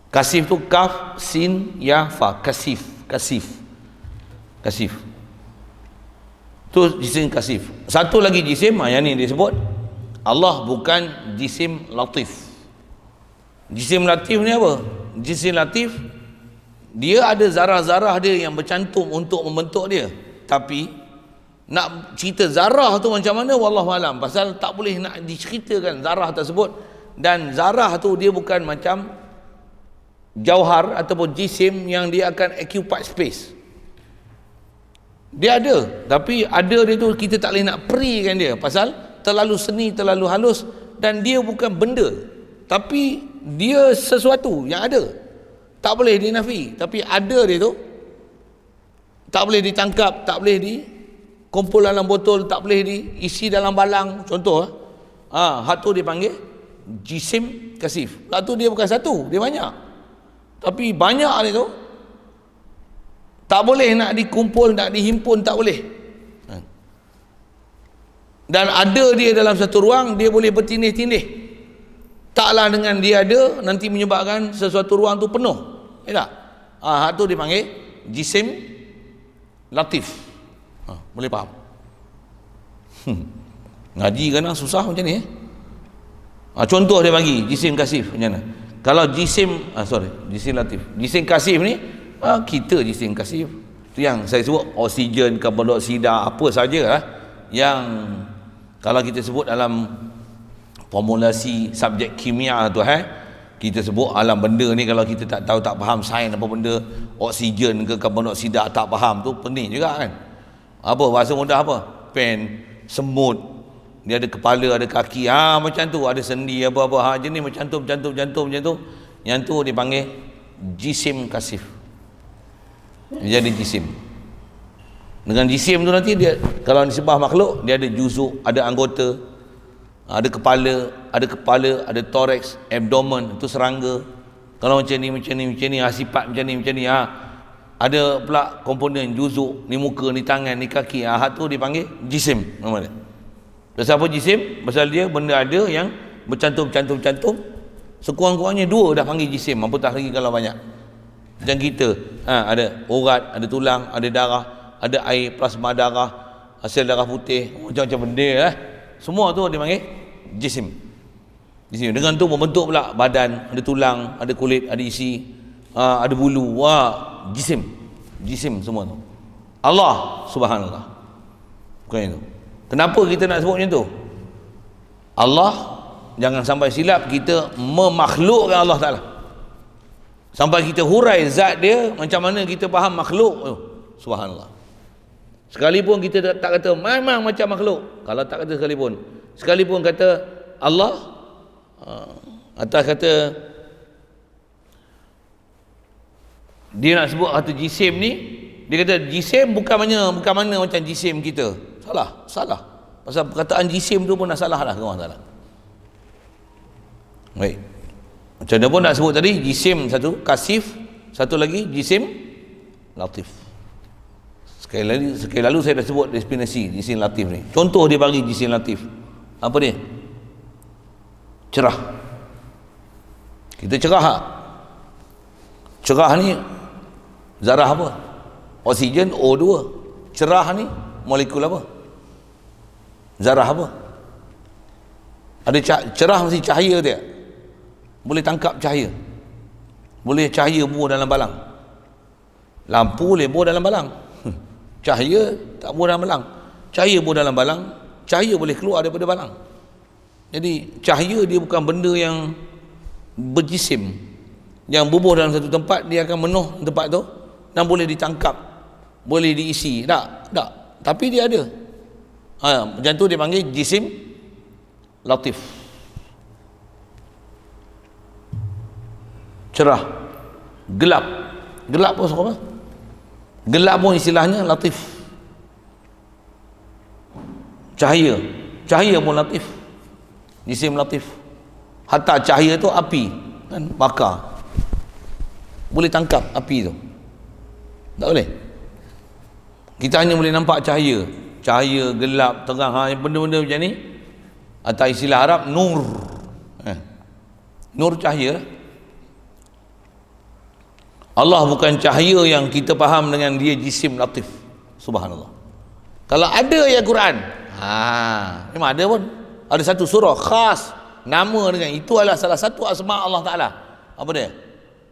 Kasif tu kaf sin ya fa, kasif. Tu jisim kasif. Satu lagi jisim yang ni disebut Allah bukan jisim latif. Jisim latif ni apa? Jisim latif dia ada zarah-zarah dia yang bercantum untuk membentuk dia, tapi nak cerita zarah tu macam mana wallahu alam, pasal tak boleh nak diceritakan zarah tersebut. Dan zarah tu dia bukan macam jauhar ataupun jisim yang dia akan occupy space. Dia ada, tapi ada dia tu kita tak boleh nak perikan dia, pasal terlalu seni, terlalu halus, dan dia bukan benda, tapi dia sesuatu yang ada. Tak boleh dinafi, tapi ada dia tu tak boleh ditangkap, tak boleh dikumpul dalam botol, tak boleh diisi dalam balang, contoh hak tu dipanggil jisim kasif. Hak tu dia bukan satu, dia banyak, tapi banyak dia tu tak boleh nak dikumpul, nak dihimpun, tak boleh. Dan ada dia dalam satu ruang, dia boleh bertindih-tindih. Taklah dengan dia ada nanti menyebabkan sesuatu ruang tu penuh. Tak? Hak tu dipanggil jisim latif. Boleh faham? Ngaji kadang susah macam ni. Contoh dia bagi jisim kasif macam mana? Kalau jisim jisim latif, jisim kasif ni kita jisim kasif tu yang saya sebut oksigen, karbon dioksida, apa sajalah yang kalau kita sebut dalam formulasi subjek kimia tu kita sebut alam benda ni, kalau kita tak tahu, tak faham sains apa benda oksigen ke karbon dioksida, tak faham, tu pening juga kan. Apa bahasa mudah apa? Pen, semut, dia ada kepala, ada kaki, macam tu, ada sendi apa-apa, jenis macam tu, yang tu dipanggil jisim kasif. Jadi jisim. Dengan jisim tu nanti dia kalau disebut makhluk, dia ada juzuk, ada anggota, ada kepala, ada toraks, abdomen, itu serangga. Kalau macam ni, sifat macam ni, ada pula komponen juzuk, ni muka, ni tangan, ni kaki, hak tu dipanggil jisim nama dia. Pasal apa jisim? Pasal dia benda ada yang bercantum, sekurang-kurangnya dua dah panggil jisim, apatah lagi kalau banyak. Macam kita, ada urat, ada tulang, ada darah, ada air, plasma darah, sel darah putih, macam-macam benda semua tu dipanggil jisim. Dengan tu membentuk pula badan, ada tulang, ada kulit, ada isi, ada bulu, jisim semua tu. Allah subhanallah bukan itu. Kenapa kita nak sebut macam tu? Allah, jangan sampai silap kita memakhlukkan Allah Ta'ala, sampai kita hurai zat dia macam mana kita faham makhluk. Subhanallah. Sekalipun kita tak kata memang macam makhluk, kalau tak kata sekalipun kata Allah, atas kata dia nak sebut kata jisim ni, dia kata jisim bukan mana macam jisim kita. Salah. Pasal perkataan jisim tu pun dah salah lah orang salah. Baik. Macam mana pun nak sebut tadi, jisim satu, kasif, satu lagi jisim latif. Sekali lalu saya dah sebut definisi jisim latif ni. Contoh dia bagi jisim latif. Apa dia? Cerah. Kita cerah tak? Cerah ni zarah apa? Oksigen O2. Cerah ni molekul apa? Zarah apa? Ada cerah mesti cahaya dia. Boleh tangkap cahaya, boleh cahaya buah dalam balang. Lampu boleh buah dalam balang, cahaya tak buah dalam balang. Cahaya buah dalam balang, cahaya boleh keluar daripada balang. Jadi cahaya dia bukan benda yang berjisim. yang bubuh dalam satu tempat, dia akan menuh tempat tu dan boleh ditangkap, boleh diisi. Tak. Tapi dia ada. Macam tu dia panggil jisim latif. Cerah, gelap. Gelap pun apa? Gelap pun istilahnya latif. Cahaya pun latif. Jisim latif. Hatta cahaya tu api kan, bakar. Boleh tangkap api tu. Tak boleh. Kita hanya boleh nampak cahaya, gelap, terang, benda-benda macam ni. Atau istilah Arab nur. Nur cahaya. Allah bukan cahaya yang kita faham dengan dia jisim latif. Subhanallah. Kalau ada ayat Quran, memang ada pun. Ada satu surah khas nama dengan itu, adalah salah satu asma Allah Taala. Apa dia?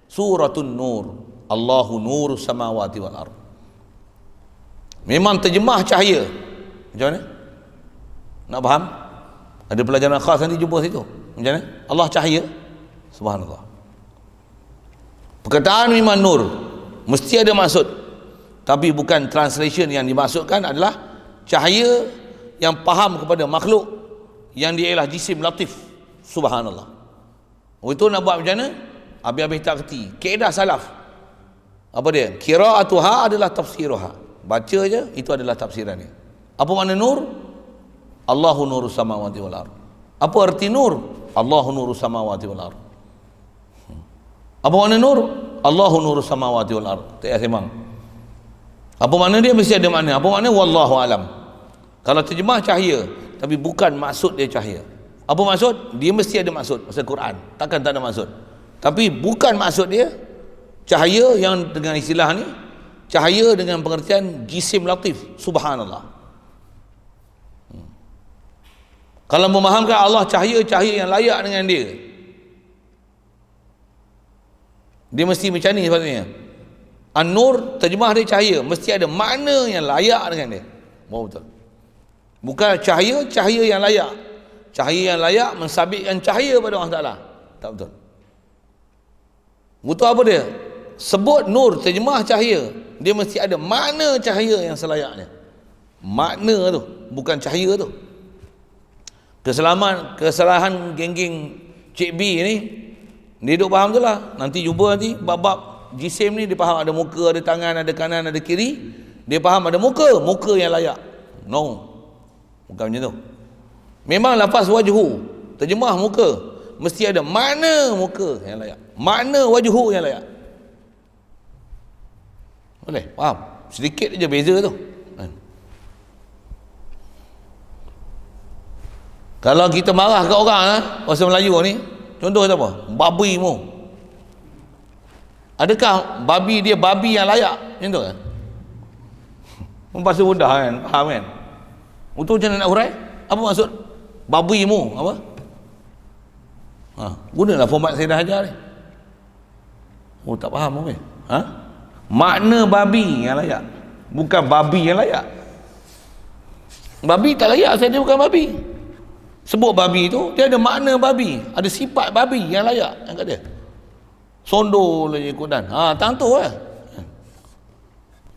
Suratun Nur. Allahu nurus samawati wal ard. Memang terjemah cahaya. Macam mana? Nak faham? Ada pelajaran khas nanti jumpa situ. Macam mana? Allah cahaya. Subhanallah. Perkataan memang nur, mesti ada maksud. Tapi bukan translation yang dimaksudkan adalah cahaya yang faham kepada makhluk yang dia ialah jisim latif. Subhanallah. Itu nak buat macam mana? Habis-habis tak kerti. Kaedah salaf. Apa dia? Qira'atuha adalah tafsiruha. Baca je, itu adalah tafsirannya. Apa makna nur? Allahu nurus samawati wal ard. Apa arti nur? Allahu nurus samawati wal ard. Apa makna nur? Allahu nurus samawati wal ard. Tak payah sembang. Apa makna dia? Mesti ada makna. Apa makna? Wallahu alam. Kalau terjemah cahaya, tapi bukan maksud dia cahaya. Apa maksud? Dia mesti ada maksud. Maksud Quran. Takkan tak ada maksud. Tapi bukan maksud dia cahaya yang dengan istilah ni, cahaya dengan pengertian jisim latif. Subhanallah. Kalau memahamkan Allah cahaya yang layak dengan dia, dia mesti macam ni sepatutnya. An-Nur, terjemah dia cahaya, mesti ada makna yang layak dengan dia. Betul. Bukan cahaya yang layak. Cahaya yang layak mensabitkan cahaya pada Allah Ta'ala. Tak betul. Betul apa dia? Sebut nur, terjemah cahaya, dia mesti ada makna cahaya yang selayaknya. Makna tu, bukan cahaya tu. Kesalahan geng-geng Cik B ni, dia duk faham tu lah. Nanti jumpa nanti bab-bab jisim ni, dia faham ada muka, ada tangan, ada kanan, ada kiri. Dia faham ada muka yang layak. No, bukan macam tu. Memang lafaz wajhu, terjemah muka, mesti ada makna muka yang layak, makna wajhu yang layak. Boleh faham? Sedikit je beza tu. Kalau kita marah kat orang bahasa Melayu ni, contoh kata apa? Babi mu. Adakah babi dia babi yang layak? Macam tu kan? Bahasa mudah kan? Faham kan? Untuk macam mana nak hurai? Apa maksud? Babi mu. Apa? Gunalah format saya dah ajar ni. Oh, tak faham mungkin. Makna babi yang layak, bukan babi yang layak. Babi tak layak, saya dia bukan babi. Sebut babi tu, dia ada makna babi, ada sifat babi yang layak yang kat dia. Sondol je ikut dan. Tentu lah.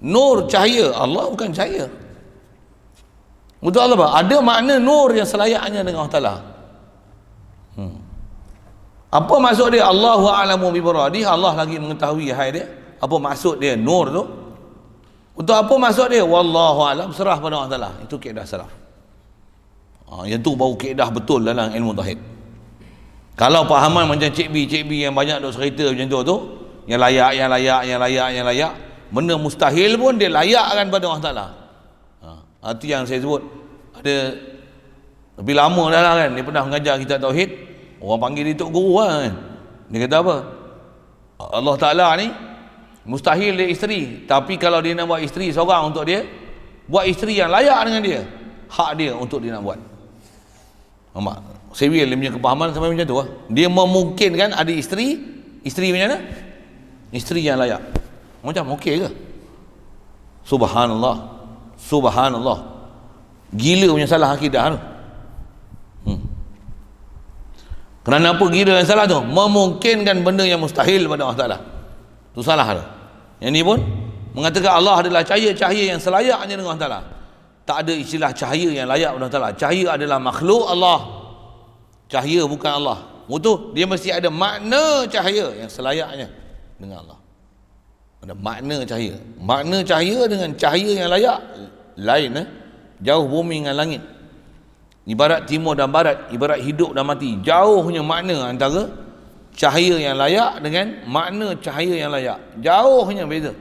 Nur cahaya, Allah bukan cahaya. Betul Allah apa? Ada makna nur yang selayaknya dengan Allah Ta'ala. Apa maksud dia? Allahu a'lamu bi muradihi, Allah lagi mengetahui hai dia. Apa maksud dia nur tu? Untuk apa maksud dia? Wallahu a'lam, serah pada Allah Ta'ala. Itu kaedah salaf. Yang tu baru kaedah betul dalam ilmu tauhid. Kalau pahaman macam Cik B yang banyak duk cerita macam tu, yang layak, benda mustahil pun dia layakkan pada Allah Ta'ala. Itu yang saya sebut. Ada lebih lama dah lah kan, dia pernah mengajar kitab tauhid. Orang panggil dia Tok Guru kan. Dia kata apa? Allah Ta'ala ni mustahil dia isteri, tapi kalau dia nak buat isteri seorang untuk dia, buat isteri yang layak dengan dia, hak dia untuk dia nak buat. Nampak? Sevil dia punya kepahaman sampai macam tu lah. Dia memungkinkan ada isteri macam mana? Isteri yang layak. Macam okey ke? Subhanallah. Gila punya salah akidah tu. Kerana apa kira yang salah tu? Memungkinkan benda yang mustahil pada Allah Ta'ala. Tu salah tu. Yang ni pun mengatakan Allah adalah cahaya yang selayaknya dengan Allah Ta'ala. Tak ada istilah cahaya yang layak pada Allah Ta'ala. Cahaya adalah makhluk Allah, cahaya bukan Allah. Betul? Dia mesti ada makna cahaya yang selayaknya dengan Allah. Ada makna cahaya. Makna cahaya dengan cahaya yang layak lain. Jauh bumi dengan langit. Ibarat timur dan barat, ibarat hidup dan mati. Jauhnya makna antara cahaya yang layak dengan makna cahaya yang layak. Jauhnya beza.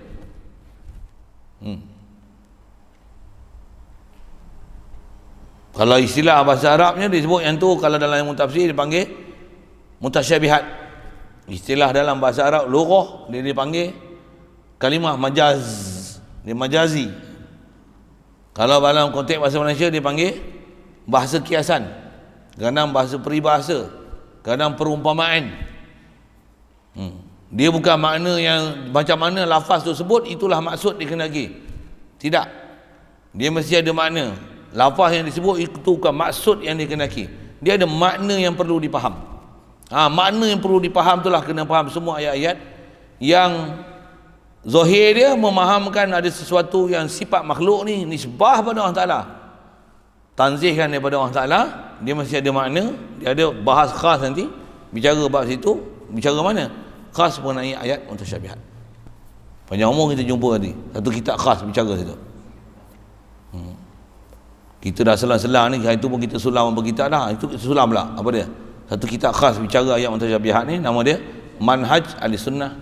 Kalau istilah bahasa Arabnya disebut yang tu, kalau dalam ilmu tafsir dipanggil mutasyabihat. Istilah dalam bahasa Arab lughah dia dipanggil kalimah majaz, dia majazi. Kalau dalam konteks bahasa Malaysia dipanggil bahasa kiasan, kadang bahasa peribahasa, kadang perumpamaan. Dia bukan makna yang macam mana lafaz tu sebut itulah maksud dikehendaki. Tidak, dia mesti ada makna. Lafaz yang disebut itu bukan maksud yang dikehendaki, dia ada makna yang perlu dipaham. Makna yang perlu dipaham itulah kena faham semua ayat-ayat yang zahir dia memahamkan ada sesuatu yang sifat makhluk ni nisbah pada Allah Ta'ala, tanzihkan daripada Allah Ta'ala. Dia mesti ada makna. Dia ada bahas khas nanti bicara bab situ. Bicara mana? Khas mengenai ayat mutasyabihat. Panjang umur kita jumpa nanti satu kitab khas bicara situ. Kita dah selang-selang ni, hari tu pun kita sulam apa kitab dah. Itu kita sulam pula apa dia, satu kitab khas bicara ayat mutasyabihat ni, nama dia Manhaj Ahlussunnah,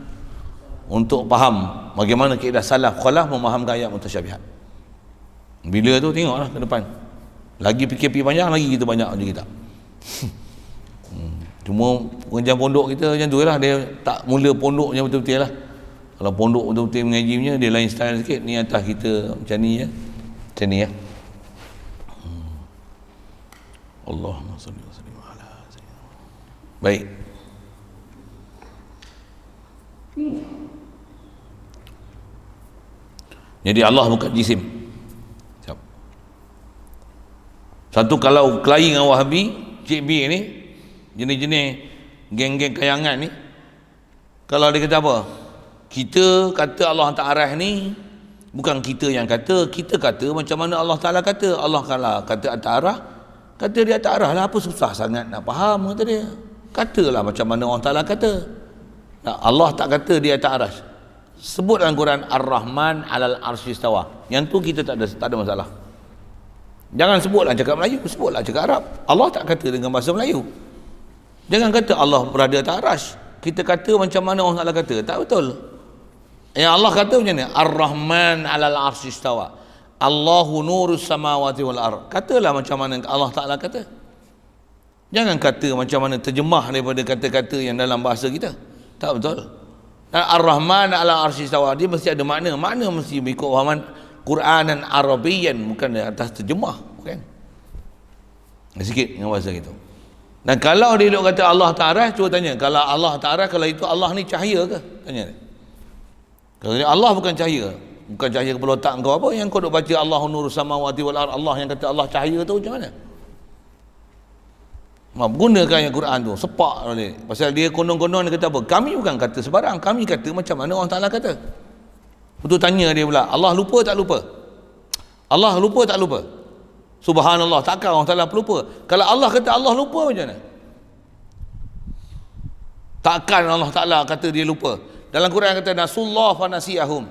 untuk faham bagaimana kaedah salaf khalaf memahamkan ayat mutasyabihat. Bila tu tengoklah ke depan. Lagi PKP panjang, lagi kita banyak je kita. Cuma pengajian pondok kita macam tu lah. Dia tak mula pondoknya betul-betul lah. Kalau pondok betul-betul mengaji punya, dia lain style sikit. Ni atas kita macam ni ya. Macam ni ya. Allahumma salli wa sallim ala sayyidina. Baik. Jadi Allah bukan jisim. Satu, kalau kelahi dengan Wahabi, Cik B ni, jenis-jenis geng-geng kayangan ni, kalau dia kata apa? Kita kata Allah Ta'ala ni, bukan kita yang kata, kita kata macam mana Allah Ta'ala kata. Allah kalau kata atas arah, kata dia atas arah lah, apa susah sangat nak faham, kata dia. Katalah macam mana Allah Ta'ala kata. Allah tak kata dia atas arah. Sebut dalam Quran Ar-Rahman alal arsy istawa. Yang tu kita tak ada masalah. Jangan sebutlah cakap Melayu, sebutlah cakap Arab. Allah tak kata dengan bahasa Melayu. Jangan kata Allah berada atas arasy. Kita kata macam mana Allah Ta'ala kata. Tak betul. Yang Allah kata macam ni, Ar-Rahman alal arsy istawa. Allahu nurus samawati wal ard. Katalah macam mana Allah Ta'ala kata. Jangan kata macam mana terjemah daripada kata-kata yang dalam bahasa kita. Tak betul. Ar-Rahman ala arsy istawa, dia mesti ada makna. Makna mesti mengikut fahaman Quranan Arabian, bukan atas terjemah, bukan. Sikit dengan bahasa gitu. Dan kalau dia duk kata Allah Ta'ala, cuba tanya, kalau Allah Ta'ala, kalau itu Allah ni cahaya ke? Tanya dia. Kalau dia Allah bukan cahaya, bukan cahaya kepala otak kau apa, yang kau duk baca Allahu nurus samawati wal ard, Allah yang kata Allah cahaya tu macam mana? Gunakan yang Quran tu, sepak boleh. Pasal dia konon-konon dia kata apa? Kami bukan kata sebarang, kami kata macam mana Allah Ta'ala kata. Betul, tanya dia pula, Allah lupa tak lupa? Allah lupa tak lupa? Subhanallah, takkan Allah Ta'ala pelupa? Kalau Allah kata Allah lupa macam mana? Takkan Allah Ta'ala kata dia lupa. Dalam Quran kata nasullah fa nasiyahum.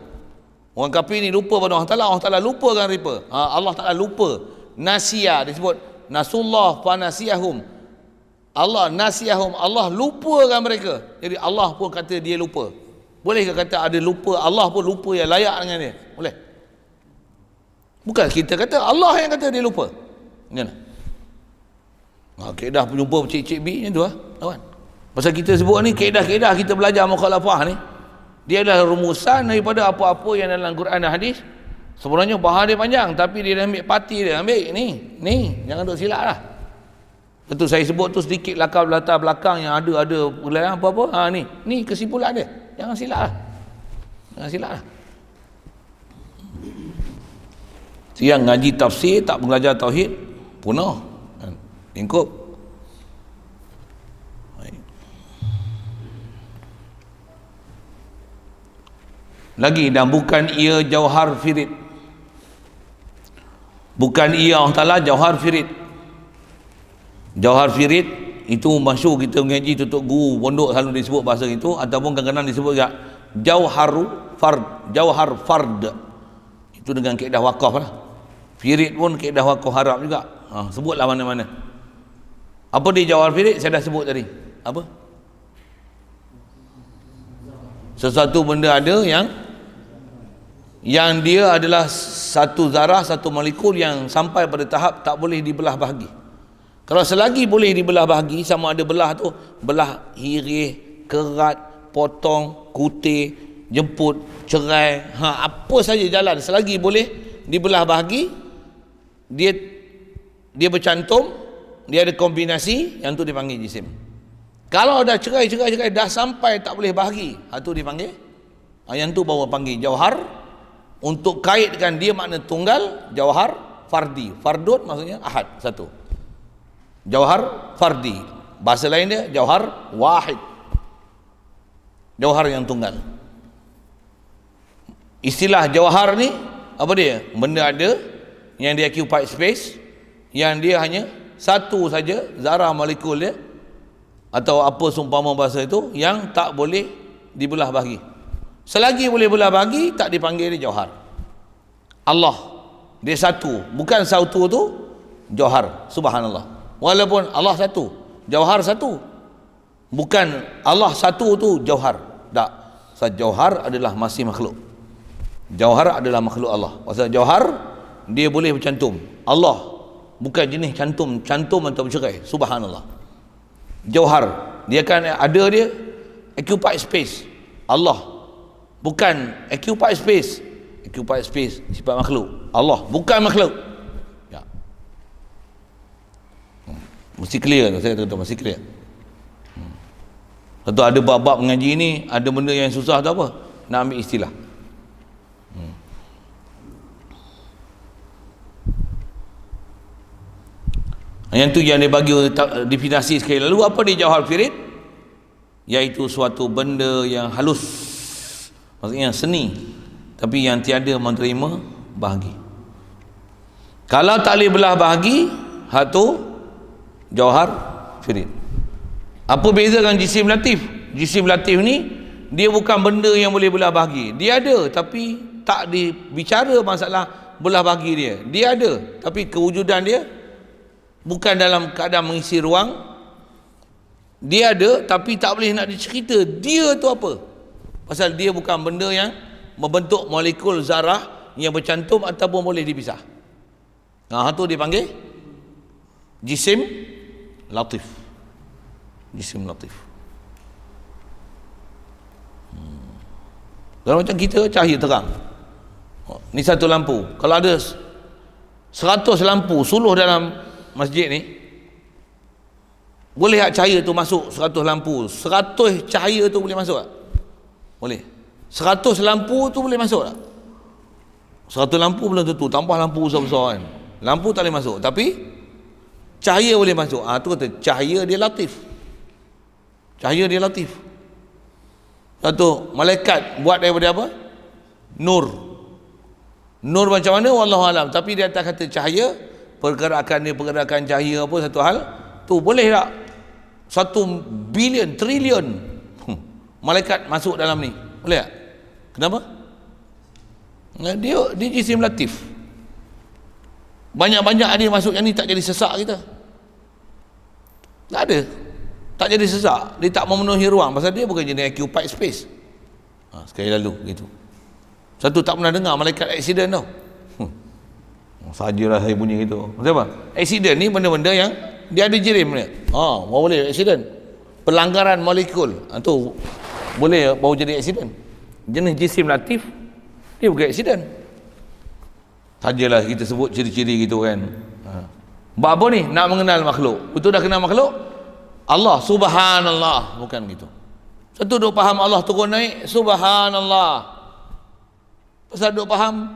Orang kafir ni lupa pada Allah Ta'ala lupa kan mereka. Allah Ta'ala lupa. Nasiyah disebut nasullah fa nasiyahum. Allah nasiyahum, Allah lupakan mereka. Jadi Allah pun kata dia lupa. Bolehkah kata ada lupa, Allah pun lupa yang layak dengan dia? Boleh? Bukan kita kata, Allah yang kata dia lupa. Macam mana? Kaedah jumpa cik-cik B macam tu lah, kawan. Pasal kita sebut ni, kaedah-kaedah kita belajar mukhalafah ni, dia adalah rumusan daripada apa-apa yang dalam Quran dan hadis. Sebenarnya bahan dia panjang, tapi dia dah ambil parti dia, ambil ni, jangan duk silap lah. Betul, saya sebut tu sedikit latar belakang yang ada wilayah apa-apa. Ni kesimpulan dia. Jangan silap lah. Yang ngaji tafsir tak belajar tauhid punah, lingkup. lagi, dan bukan ia jauhar firid. Bukan ia Allah Ta'ala jauhar firid. Jauhar firid itu masyhur kita mengaji, tutup guru pondok selalu disebut bahasa itu, ataupun kadang-kadang disebut juga jauhar fard. Itu dengan kaedah wakaf lah. Firid pun kaedah wakaf Arab juga. Sebutlah mana-mana. Apa dia jauhar firid? Saya dah sebut tadi. Apa? Sesuatu benda ada yang dia adalah satu zarah, satu molekul yang sampai pada tahap tak boleh dibelah bahagi. Kalau selagi boleh dibelah bahagi, sama ada belah tu belah hirih, kerat, potong, kutih, jemput, cerai, apa saja jalan, selagi boleh dibelah bahagi, dia bercantum, dia ada kombinasi, yang tu dipanggil jisim. Kalau dah cerai dah sampai tak boleh bahagi, tu dipanggil, yang tu baru panggil jauhar. Untuk kaitkan dia makna tunggal, jauhar fardi. Fardun maksudnya ahad, satu. Jauhar fardi, bahasa lain dia jauhar wahid, jauhar yang tunggal. Istilah jauhar ni apa dia? Benda ada yang dia occupy space, yang dia hanya satu saja zarah molekul dia, atau apa seumpama bahasa itu, yang tak boleh dibelah bahagi. Selagi boleh belah bahagi, tak dipanggil dia jauhar. Allah dia satu, bukan satu tu jauhar. Subhanallah. Walaupun Allah satu, jauhar satu, bukan Allah satu tu jauhar. Tak. Jauhar adalah masih makhluk. Jauhar adalah makhluk Allah. Pasal jauhar dia boleh bercantum. Allah bukan jenis cantum atau bercerai. Subhanallah. Jauhar dia kan ada, dia occupy space. Allah bukan occupy space. Occupy space sifat makhluk. Allah bukan makhluk. Ya. Mesti clear tu, saya kata mesti clear. Tentu ada bab-bab mengaji ni, ada benda yang susah tu apa? Nak ambil istilah. Yang tu yang dia bagi definisi sekali lalu. Apa dia jauhar firid? Iaitu suatu benda yang halus, maksudnya seni, tapi yang tiada menerima bahagi. Kalau tak boleh belah bahagi, tu jauhar firid. Apa beza dengan jisim latif? Jisim latif ni dia bukan benda yang boleh belah bahagi. Dia ada tapi tak dibicara masalah belah bahagi dia. Dia ada tapi kewujudan dia bukan dalam keadaan mengisi ruang. Dia ada tapi tak boleh nak dicerita dia tu apa. Pasal dia bukan benda yang membentuk molekul zarah yang bercantum ataupun boleh dipisah. Tu dipanggil jisim latif. Jisim latif. Kalau macam kita cahaya terang. Ni satu lampu. Kalau ada 100 lampu suluh dalam masjid ni, boleh tak cahaya tu masuk 100 lampu? 100 cahaya tu boleh masuk tak? Boleh. 100 lampu tu boleh masuk tak? 100 lampu belum tentu, tambah lampu besar-besar kan. Lampu tak boleh masuk, tapi cahaya boleh masuk. Tu kata cahaya dia latif. Cahaya dia latif. Satu malaikat buat daripada apa? Nur. Nur macam mana? Wallahualam. Tapi dia atas kata cahaya, pergerakan dia, pergerakan cahaya apa satu hal tu boleh tak 1 bilion trilion malaikat masuk dalam ni, boleh tak? Kenapa? Dia jisim latif. Banyak-banyak dia masuk yang ni tak jadi sesak kita. Tak ada, tak jadi sesak. Dia tak memenuhi ruang pasal dia bukan jenis occupy space. Sekali lalu gitu. Satu tak pernah dengar malaikat accident tau. Sajalah saya punya gitu. Maksud apa? Accident ni benda-benda yang dia ada jirim dia. Baru boleh accident. Pelanggaran molekul. Tu boleh baru jadi accident. Jenis jisim latif dia bukan accident. Sajalah kita sebut ciri-ciri gitu kan. Buat apa ni? Nak mengenal makhluk. Betul dah kenal makhluk? Allah subhanallah, bukan gitu. Satu duk faham Allah turun naik, subhanallah. Pasal duk faham,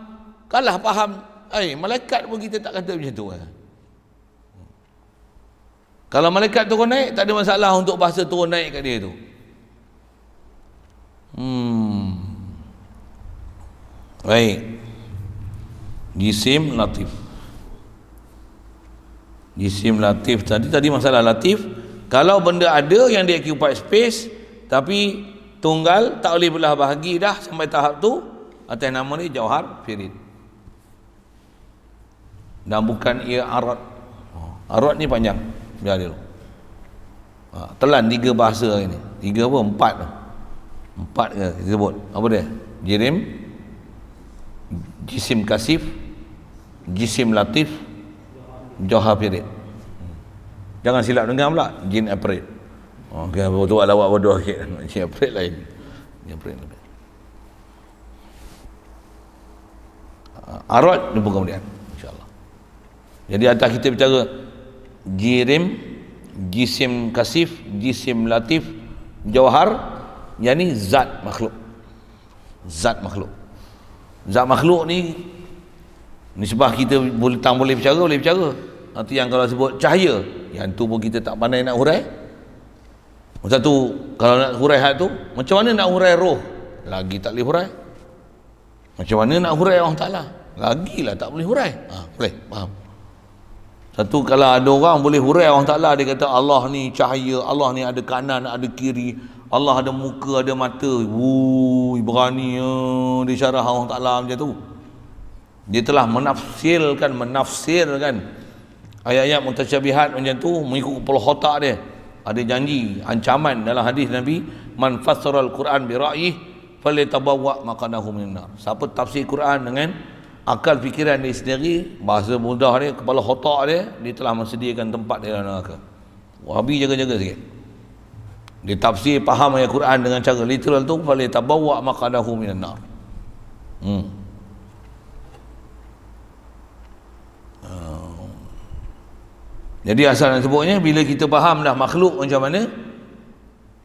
kalah faham. Malaikat pun kita tak kata macam tu kan. Kalau malaikat turun naik, tak ada masalah untuk bahasa turun naik kat dia tu. Baik. Jisim latif. Jisim latif tadi masalah latif, kalau benda ada yang dia occupy space tapi tunggal tak boleh belah bahagi dah sampai tahap tu, atas nama ni jauhar firid. Dan bukan ia arad. Arad ni panjang, biar dia. Telan 3 bahasa ini. 3 apa? 4 ke kita sebut. Apa dia? Jirim, jisim kasif, jisim latif, jauhar firid. Jangan silap dengar pula jin aprit. Okay, tu lawak bodoh sikit. Jin aprit lain. Jin aprit lebih. Arad ni pun kemudian insya-Allah. Jadi atas kita bicara jirim, jisim kasif, jisim latif, jauhar, yakni zat makhluk. Zat makhluk. Zat makhluk ni nisbah kita boleh bicara. Nanti yang kalau sebut cahaya, yang tu pun kita tak pandai nak hurai. Satu, kalau nak hurai hak tu, macam mana nak hurai roh? Lagi tak boleh hurai. Macam mana nak hurai Allah Ta'ala? Lagilah tak boleh hurai. Boleh, faham. Satu, kalau ada orang boleh hurai Allah Ta'ala, dia kata Allah ni cahaya, Allah ni ada kanan, ada kiri, Allah ada muka, ada mata. Berani dia syarah Allah Ta'ala macam tu. Dia telah menafsirkan ayat-ayat mutasyabihat macam tu mengikut kepala otak dia. Ada janji, ancaman dalam hadis Nabi, man fassara al-Quran bi ra'yih falyatabawwa maqadahu minan nar. Siapa tafsir Quran dengan akal fikiran dia sendiri, bahasa mudah dia, kepala otak dia, dia telah menyediakan tempat dia dalam neraka. Wahabi jaga-jaga sikit. Dia tafsir faham ayat Quran dengan cara literal tu, falyatabawwa maqadahu minan nar. Jadi asal nak sebutnya, bila kita faham dah makhluk macam mana,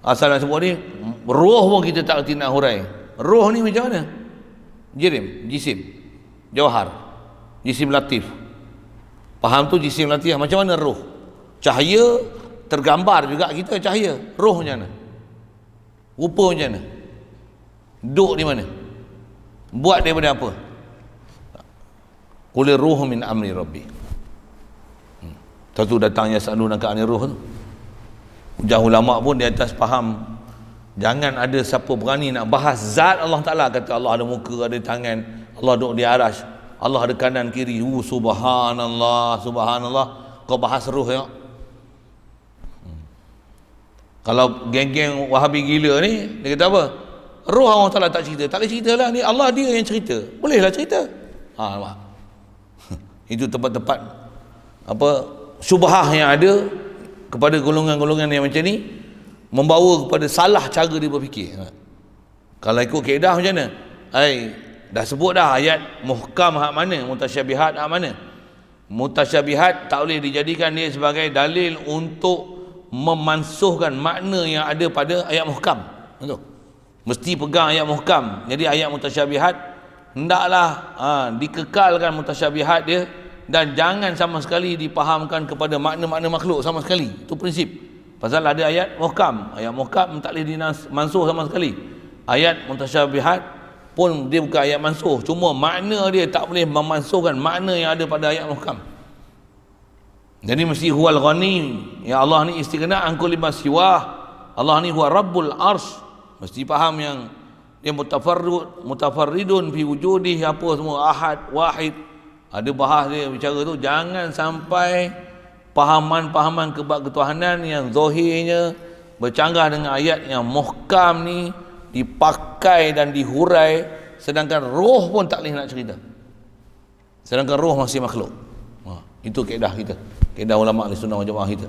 asal nak sebut ni, roh pun kita tak kerti nak hurai. Roh ni macam mana? Jirim, jisim, jauhar, jisim latif. Faham tu jisim latif, macam mana roh? Cahaya tergambar juga kita cahaya. Roh macam mana? Rupa macam mana? Duduk di mana? Buat daripada apa? Qul ruh min amri rabbi. Tentu datangnya sa'alunaka 'anil ruh tu. Ujah ulama pun di atas faham, jangan ada siapa berani nak bahas zat Allah Ta'ala. Kata Allah ada muka, ada tangan, Allah duduk di arash, Allah ada kanan kiri. Subhanallah, subhanallah. Kau bahas ruh ya. Kalau geng-geng Wahabi gila ni, dia kata apa? Ruh Allah Ta'ala tak cerita. Tak boleh cerita lah, ni Allah dia yang cerita. Bolehlah cerita. Nampak? Itu tempat-tempat apa syubhah yang ada kepada golongan-golongan yang macam ni, membawa kepada salah cara dia berfikir. Kalau ikut kaedah macam mana? Dah sebut dah ayat muhkam hak mana, mutasyabihat hak mana. Mutasyabihat tak boleh dijadikan dia sebagai dalil untuk memansuhkan makna yang ada pada ayat muhkam. Betul? Mesti pegang ayat muhkam. Jadi ayat mutasyabihat hendaklah dikekalkan mutasyabihat dia, dan jangan sama sekali dipahamkan kepada makna-makna makhluk sama sekali. Itu prinsip. Pasal ada ayat muhkam. Ayat muhkam tak boleh dimansuh sama sekali. Ayat mutasyabihat pun dia bukan ayat mansuh, cuma makna dia tak boleh memansuhkan makna yang ada pada ayat muhkam. Jadi mesti huwal ghani, ya Allah ni istighna an kulli ma siwah. Allah ni huwa rabbul arsh. Mesti faham yang dia mutafarridun fi wujudih, apa semua, ahad, wahid. Ada bahas dia bicara tu, jangan sampai pahaman-pahaman ketuhanan yang zahirnya bercanggah dengan ayat yang muhkam ni dipakai dan dihurai, sedangkan roh pun tak boleh nak cerita, sedangkan roh masih makhluk. Itu kaedah kita, kaedah ulama Ahlussunnah wal Jamaah kita.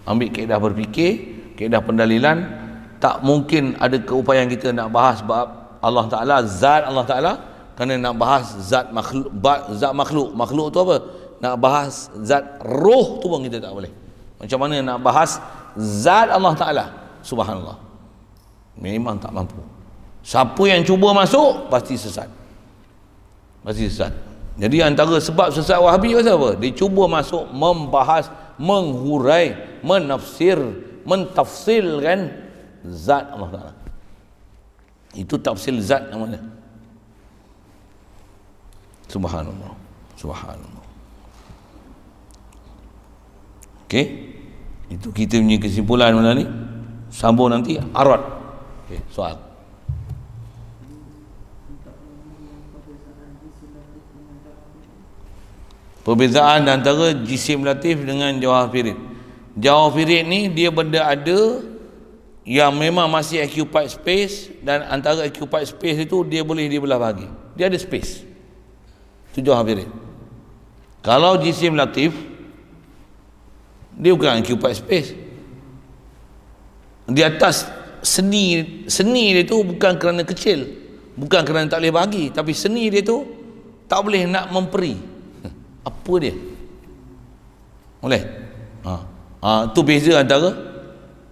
Ambil kaedah berfikir, kaedah pendalilan. Tak mungkin ada keupayaan kita nak bahas bab Allah Ta'ala, zat Allah Ta'ala, kerana nak bahas zat makhluk, makhluk tu apa? Nak bahas zat roh tu pun kita tak boleh. Macam mana nak bahas zat Allah Ta'ala? Subhanallah, memang tak mampu. Siapa yang cuba masuk pasti sesat, pasti sesat. Jadi antara sebab sesat Wahabi pasal apa? Dia cuba masuk membahas, menghurai, menafsir, mentafsilkan zat Allah Ta'ala. Itu tafsil zat namanya. Subhanallah. Subhanallah. Okey, itu kita punya kesimpulan malam ni. Sambung nanti arad. Okey, soal. Perbezaan antara jisim latif dengan jawhar firid. Jawhar firid ni dia benda ada yang memang masih occupied space, dan antara occupied space itu dia boleh dibelah bahagi. Dia ada space. Itu jawhar firid. Kalau jisim latif, dia bukan occupied space. Di atas seni dia tu bukan kerana kecil, bukan kerana tak boleh bahagi, tapi seni dia tu tak boleh nak memperi. Apa dia? Boleh? Tu beza antara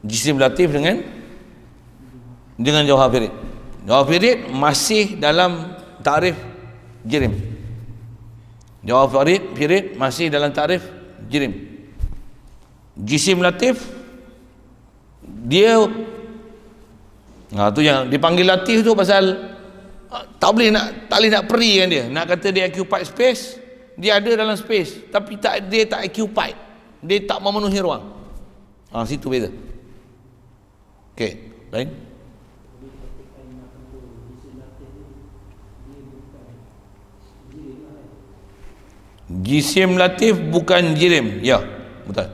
jisim latif dengan jawhar firid. Jawhar firid masih dalam takrif jirim. Jawhar firid masih dalam takrif jirim. Jisim latif dia tu yang dipanggil latif tu pasal tak boleh nak peri kan dia. Nak kata dia occupied space, dia ada dalam space tapi dia tak occupied. Dia tak memenuhi ruang. Situ beza. Okey, lain. Jisim latif bukan jirim. Ya, betul.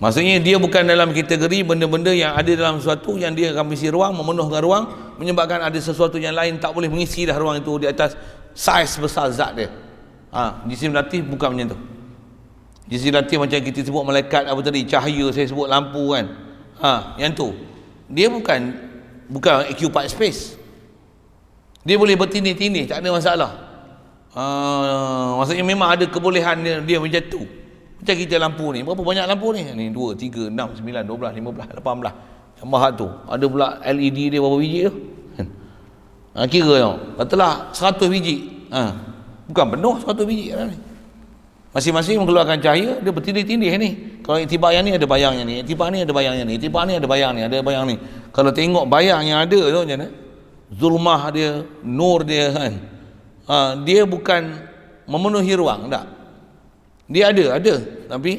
Maksudnya dia bukan dalam kategori benda-benda yang ada dalam sesuatu yang dia akan mengisi ruang, memenuhkan ruang, menyebabkan ada sesuatu yang lain tak boleh mengisi dah ruang itu di atas saiz besar zat dia. Jisim latif bukan macam tu. Jisim latif macam kita sebut malaikat apa tadi, cahaya, saya sebut lampu kan. Yang tu. Dia bukan occupied space. Dia boleh bertindih-tindih, tak ada masalah. Maksudnya memang ada kebolehan dia macam tu. Macam kita lampu ni, berapa banyak lampu ni? Ni 2, 3, 6, 9, 12, 15, 18. Tambah tu. Ada pula LED dia berapa biji tu? Kira tau. Katalah 100 biji. Bukan penuh 100 biji ni. Masing-masing mengeluarkan cahaya, dia bertindih-tindih ni. Kalau iktibar yang ni ada bayang yang ni, iktibar ni ada bayang yang ni, iktibar ni ada bayang ni, ada bayang ni. Kalau tengok bayang yang ada tu macam mana? Zulmah dia, nur dia kan. Dia bukan memenuhi ruang, tak? Dia ada, tapi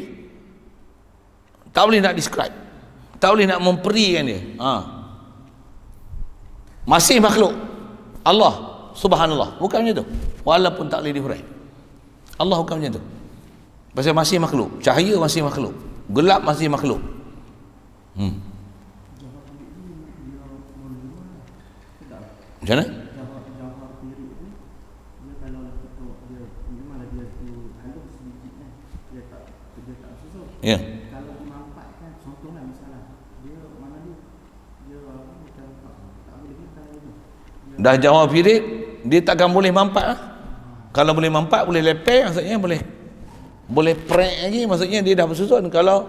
tak boleh nak describe, tak boleh nak memperikan dia. Masih makhluk Allah subhanallah, bukan macam tu, walaupun tak boleh dihurai. Allah bukan macam tu, pasal masih makhluk. Cahaya masih makhluk, gelap masih makhluk. Macam mana? Ya. Kalau dimampatkan, contohnya misalnya dia mana dia tak boleh kita. Dah jawhar firid, dia takkan boleh mampat lah. Kalau boleh mampat, boleh lepeh, maksudnya boleh prek lagi, maksudnya dia dah bersusun. Kalau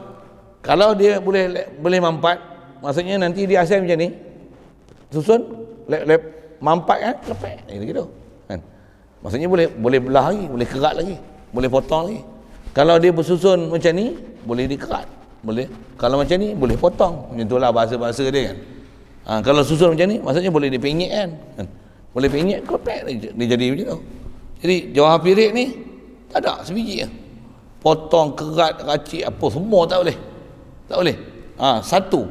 dia boleh mampat, maksudnya nanti dia asal macam ni, susun mampat kan, lepeh gitu kan. Maksudnya boleh belah lagi, boleh kerat lagi, boleh potong lagi. Kalau dia bersusun macam ni, boleh dikerat, boleh. Kalau macam ni, boleh potong. Macam itulah bahasa-bahasa dia kan. Kalau susun macam ni, maksudnya boleh dipenyek kan. Boleh penyek, klepek dia jadi macam tu. Jadi jawhar firid ni tak ada sebiji je. Potong, kerat, racik apa semua tak boleh. Tak boleh. Satu.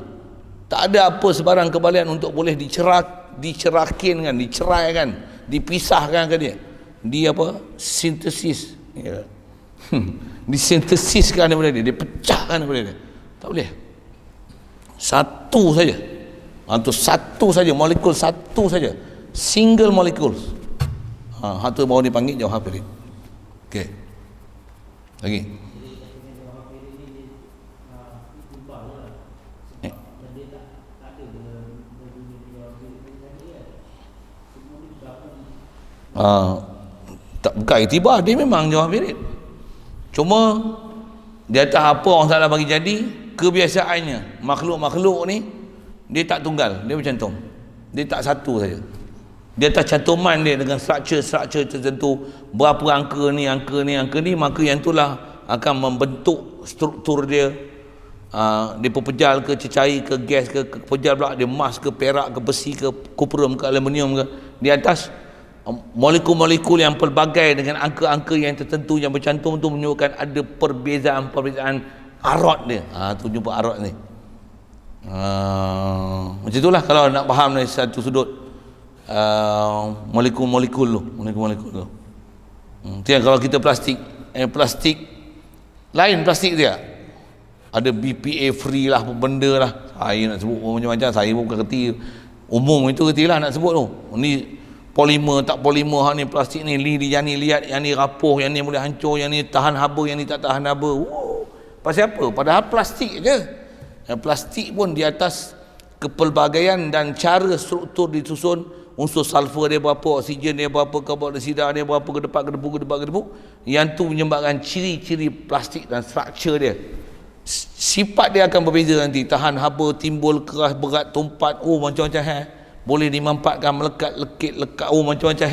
Tak ada apa sebarang kebalian untuk boleh dicerahkan kan, diceraikan, dipisahkan ke dia. Dia apa? Sintesis. Ya. Disintesiskan daripada dia, dipecahkan daripada dia. Tak boleh. Satu saja. Itu satu saja, molekul satu saja. Single molecules. Itu baru dipanggil jawhar firid. Okey. Lagi. Tak bukan iktibar, dia memang jawhar firid. Cuma di atas apa orang Taala bagi jadi, kebiasaannya makhluk-makhluk ni dia tak tunggal, dia bercantum. Dia tak satu saja. Dia atas cantuman dia dengan struktur tertentu, berapa angka ni, maka yang itulah akan membentuk struktur dia. Dia pepejal ke, cecair ke, gas ke, pepejal pula dia emas ke, perak ke, besi ke, kuprum ke, aluminium ke. Di atas molekul-molekul yang pelbagai dengan angka-angka yang tertentu yang bercantum tu menunjukkan ada perbezaan arad dia. Tu jumpa arad ni. Macam itulah kalau nak faham dari satu sudut molekul-molekul tu. Kalau kita plastik lain plastik dia. Ada BPA free lah, apa benda lah. Saya nak sebut macam-macam, saya bukan kerti umum itu kerti lah nak sebut tu. Ni polimer tak polimer, ni plastik ni yang ni lihat, yang ni rapuh, yang ni boleh hancur, yang ni tahan haba, yang ni tak tahan haba. Pasal apa? Padahal plastik je. Plastik pun di atas kepelbagaian dan cara struktur disusun, unsur sulfur dia berapa, oksigen dia berapa, karbon dioksida dia berapa, gedebak, yang tu menyebabkan ciri-ciri plastik dan struktur dia. Sifat dia akan berbeza nanti, tahan haba, timbul, keras, berat, tumpat, macam-macam boleh dimanfaatkan, melekat, lekit, lekat, macam-macam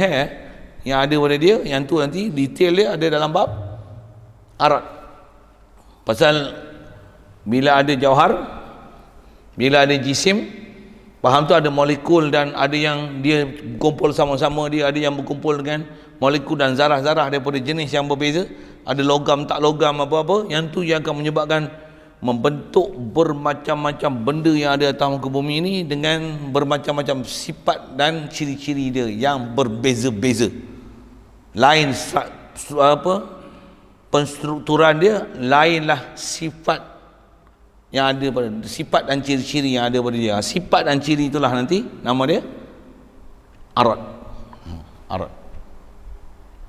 yang ada pada dia. Yang tu nanti detail dia ada dalam bab arad. Pasal bila ada jauhar, bila ada jisim, faham tu ada molekul dan ada yang dia berkumpul sama-sama, dia ada yang berkumpul dengan molekul dan zarah-zarah daripada jenis yang berbeza, ada logam tak logam apa-apa, yang tu yang akan menyebabkan membentuk bermacam-macam benda yang ada atas muka bumi ini dengan bermacam-macam sifat dan ciri-ciri dia yang berbeza-beza. Lain penstrukturan dia, lainlah sifat yang ada pada sifat dan ciri-ciri yang ada pada dia. Sifat dan ciri itulah nanti nama dia arad. Arad.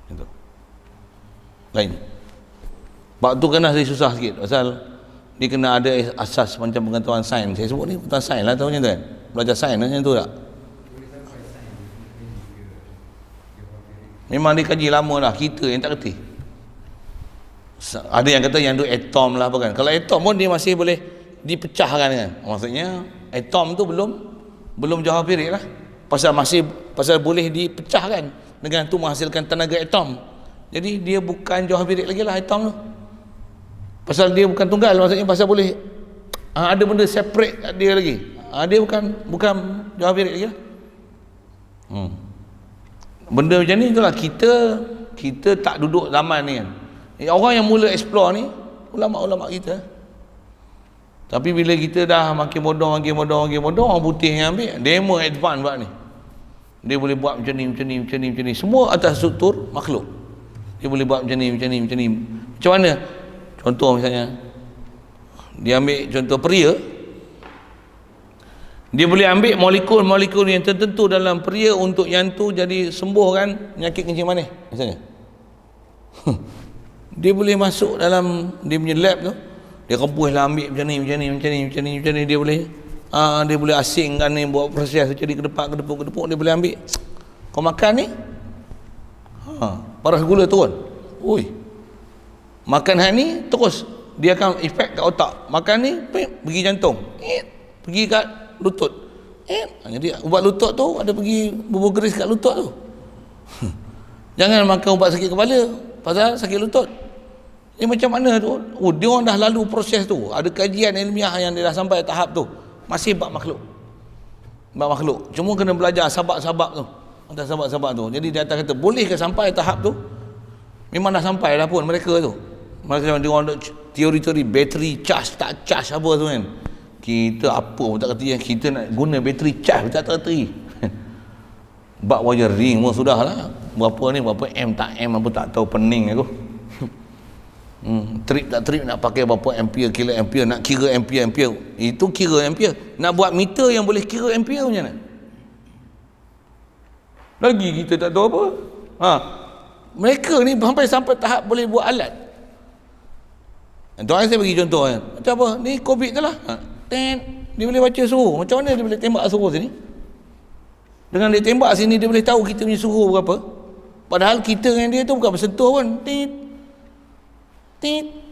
Itu. Lain. Sebab tu kena saya susah sikit pasal dia kena ada asas macam pengetahuan sains. Saya sebut ni pengetahuan sains lah, tahu macam tu kan? Belajar sains macam tu tak? Memang dia kaji lama dah, kita yang tak kerti. Ada yang kata yang tu atom lah apa kan. Kalau atom pun dia masih boleh dipecahkan kan. Maksudnya atom tu belum jauhar pirik lah. Pasal boleh dipecahkan, dengan tu menghasilkan tenaga atom. Jadi dia bukan jauhar pirik lagi lah atom tu. Pasal dia bukan tunggal, maksudnya pasal boleh ada benda separate kat dia lagi. Dia bukan jauhar pirik lagi lah. Benda macam ni itulah kita tak duduk zaman ni kan. Orang yang mula explore ni ulama-ulama kita. Tapi bila kita dah makin bodoh, orang putih yang ambil, dia more advance buat ni. Dia boleh buat macam ni. Semua atas struktur makhluk. Dia boleh buat macam ni. Macam mana? Contoh misalnya, dia ambil contoh peria. Dia boleh ambil molekul-molekul yang tertentu dalam peria untuk yang tu jadi sembuhkan penyakit kencing manis misalnya. Dia boleh masuk dalam dia punya lab tu, dia rebuslah ambil macam ni, dia boleh asingkan ni, buat proses jadi kedepuk, dia boleh ambil. Kau makan ni, paras gula turun. Makan hal ni terus dia akan efek kat otak. Makan ni pergi jantung, pergi kat lutut. Jadi ubat lutut tu ada pergi bergeris kat lutut tu. Jangan makan ubat sakit kepala pasal sakit lutut. Ni macam mana tu? Dia orang dah lalu proses tu. Ada kajian ilmiah yang dia dah sampai tahap tu. Masih bab makhluk. Cuma kena belajar sabab-sabab tu. Antara sabab-sabab tu. Jadi dia atas kata boleh ke sampai tahap tu? Memang dah sampai dah pun mereka tu. Mereka dia orang teori-teori bateri charge tak charge apa tu kan. Kita apa pun tak kerti, kita nak guna bateri charge tak kerti. Bak wiring pun sudah lah. Berapa M tak M apa tak tahu, pening aku. Trip tak trip nak pakai berapa ampere, kilo ampere, nak kira ampere. Itu kira ampere. Nak buat meter yang boleh kira ampere macam mana? Lagi kita tak tahu apa. Mereka ni sampai tahap boleh buat alat. Tuan saya bagi contoh kan. Macam apa? Ni COVID tu lah. Dia boleh baca suhu. Macam mana dia boleh tembak suhu sini? Dengan dia tembak sini dia boleh tahu kita punya suhu berapa. Padahal kita dengan dia tu bukan bersentuh pun.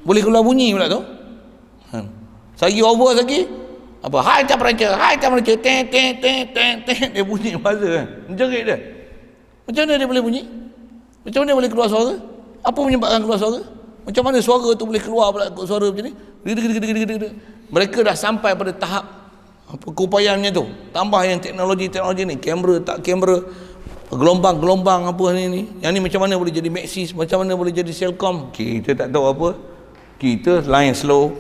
Boleh keluar bunyi pula tu. Sagi over lagi. Apa? High temperature. Dia bunyi bahasa kan. Menjerit dia. Macam mana dia boleh bunyi? Macam mana dia boleh keluar suara? Apa menyebabkan keluar suara? Macam mana suara tu boleh keluar pula suara macam ni? Mereka dah sampai pada tahap apa keupayaannya tu. Tambah yang teknologi ni, kamera tak kamera, gelombang-gelombang apa ni. Yang ni macam mana boleh jadi Maxis, macam mana boleh jadi Celcom, kita tak tahu apa. Kita line slow.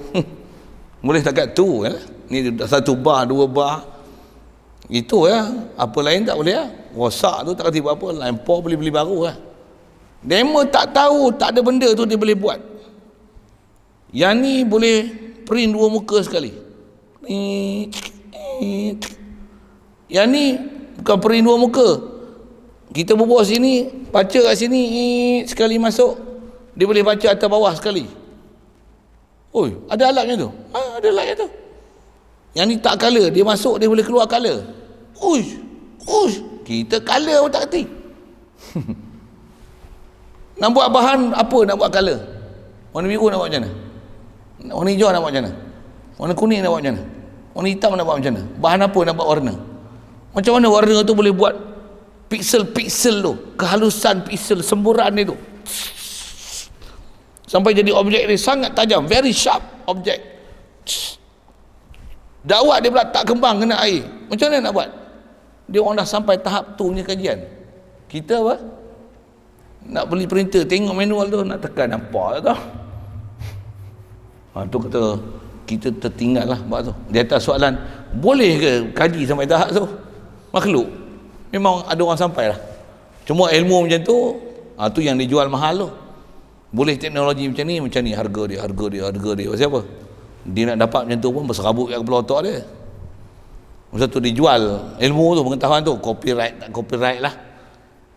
Boleh takat tu ya. Ni satu bar, dua bar. Itu ya. Apa lain tak boleh ya. Rosak tu tak kata apa, line 4 boleh beli baru lah. Demo tak tahu, tak ada benda tu dia boleh buat. Yang ni boleh print 2 muka sekali. Yang ni bukan print 2 muka. Kita berbual sini, baca kat sini, sekali masuk, dia boleh baca atas bawah sekali. Oi, ada alatnya tu. Ada alatnya tu. Yang ni tak color, dia masuk dia boleh keluar color. Uish, kita color pun tak kerti. Nak buat bahan apa, nak buat color? Warna biru nak buat macam mana? Warna hijau nak buat macam mana? Warna kuning nak buat macam mana? Warna hitam nak buat macam mana? Bahan apa nak buat warna? Macam mana warna tu boleh buat piksel-piksel tu, kehalusan piksel, semburan dia tu, sampai jadi objek dia sangat tajam, very sharp objek. Dakwah dia pula tak kembang kena air. Macam mana nak buat? Dia orang dah sampai tahap tu punya kajian. Kita apa? Nak beli printer, tengok manual tu, nak tekan nampak tak? Tu kata kita tertinggal lah buat tu. Di atas soalan, boleh ke kaji sampai tahap tu? Makhluk. Memang ada orang sampai lah. Cuma ilmu macam tu, tu yang dijual mahal tu. Boleh teknologi macam ni, harga dia. Siapa? Dia nak dapat macam tu pun berserabut kat kepala otak dia. Masa tu dijual ilmu tu, pengetahuan tu, copyright tak copyright lah,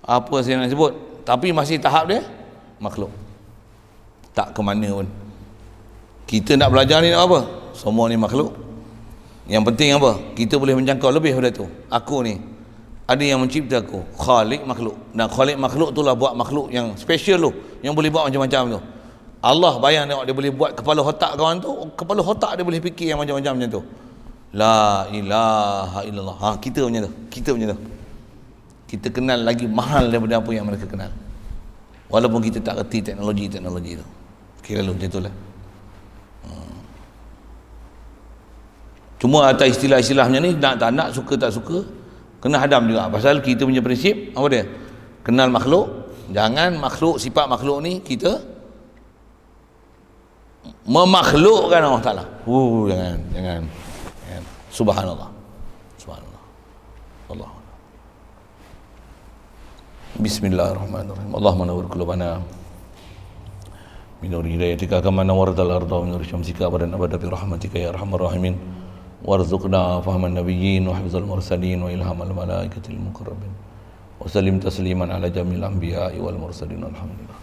apa saya nak sebut. Tapi masih tahap dia makhluk, tak ke mana pun. Kita nak belajar ni nak apa? Semua ni makhluk. Yang penting apa? Kita boleh menjangkau lebih daripada tu. Aku ni ada yang mencipta aku, khalik makhluk. Dan khalik makhluk tu lah buat makhluk yang special tu, yang boleh buat macam-macam tu. Allah bayang tengok, dia boleh buat kepala otak kawan tu, kepala otak dia boleh fikir yang macam-macam macam tu. La ilaha illallah. Kita macam tu. Kita kenal lagi mahal daripada apa yang mereka kenal. Walaupun kita tak erti teknologi tu. Kira lalu macam tu lah. Cuma atas istilah-istilah macam ni, nak tak nak, suka tak suka, kena hadam juga. Pasal kita punya prinsip apa dia? Kenal makhluk, jangan makhluk, sifat makhluk ni kita memakhlukkan Allah Ta'ala. Jangan. Subhanallah. Allah. Bismillahirrahmanirrahim. Allahumma nawwir qulubana min nur hidayatika kama nawwartal arda min nur syamsika abadan abada bi rahmatika ya arhamar rahimin. Warzuqna fahman nabiyyin wa hifzal mursalin wa ilhamal malaikatil muqarrabin. Wa sallim tasliman ala jamil anbiya'i wal mursalin. Alhamdulillah.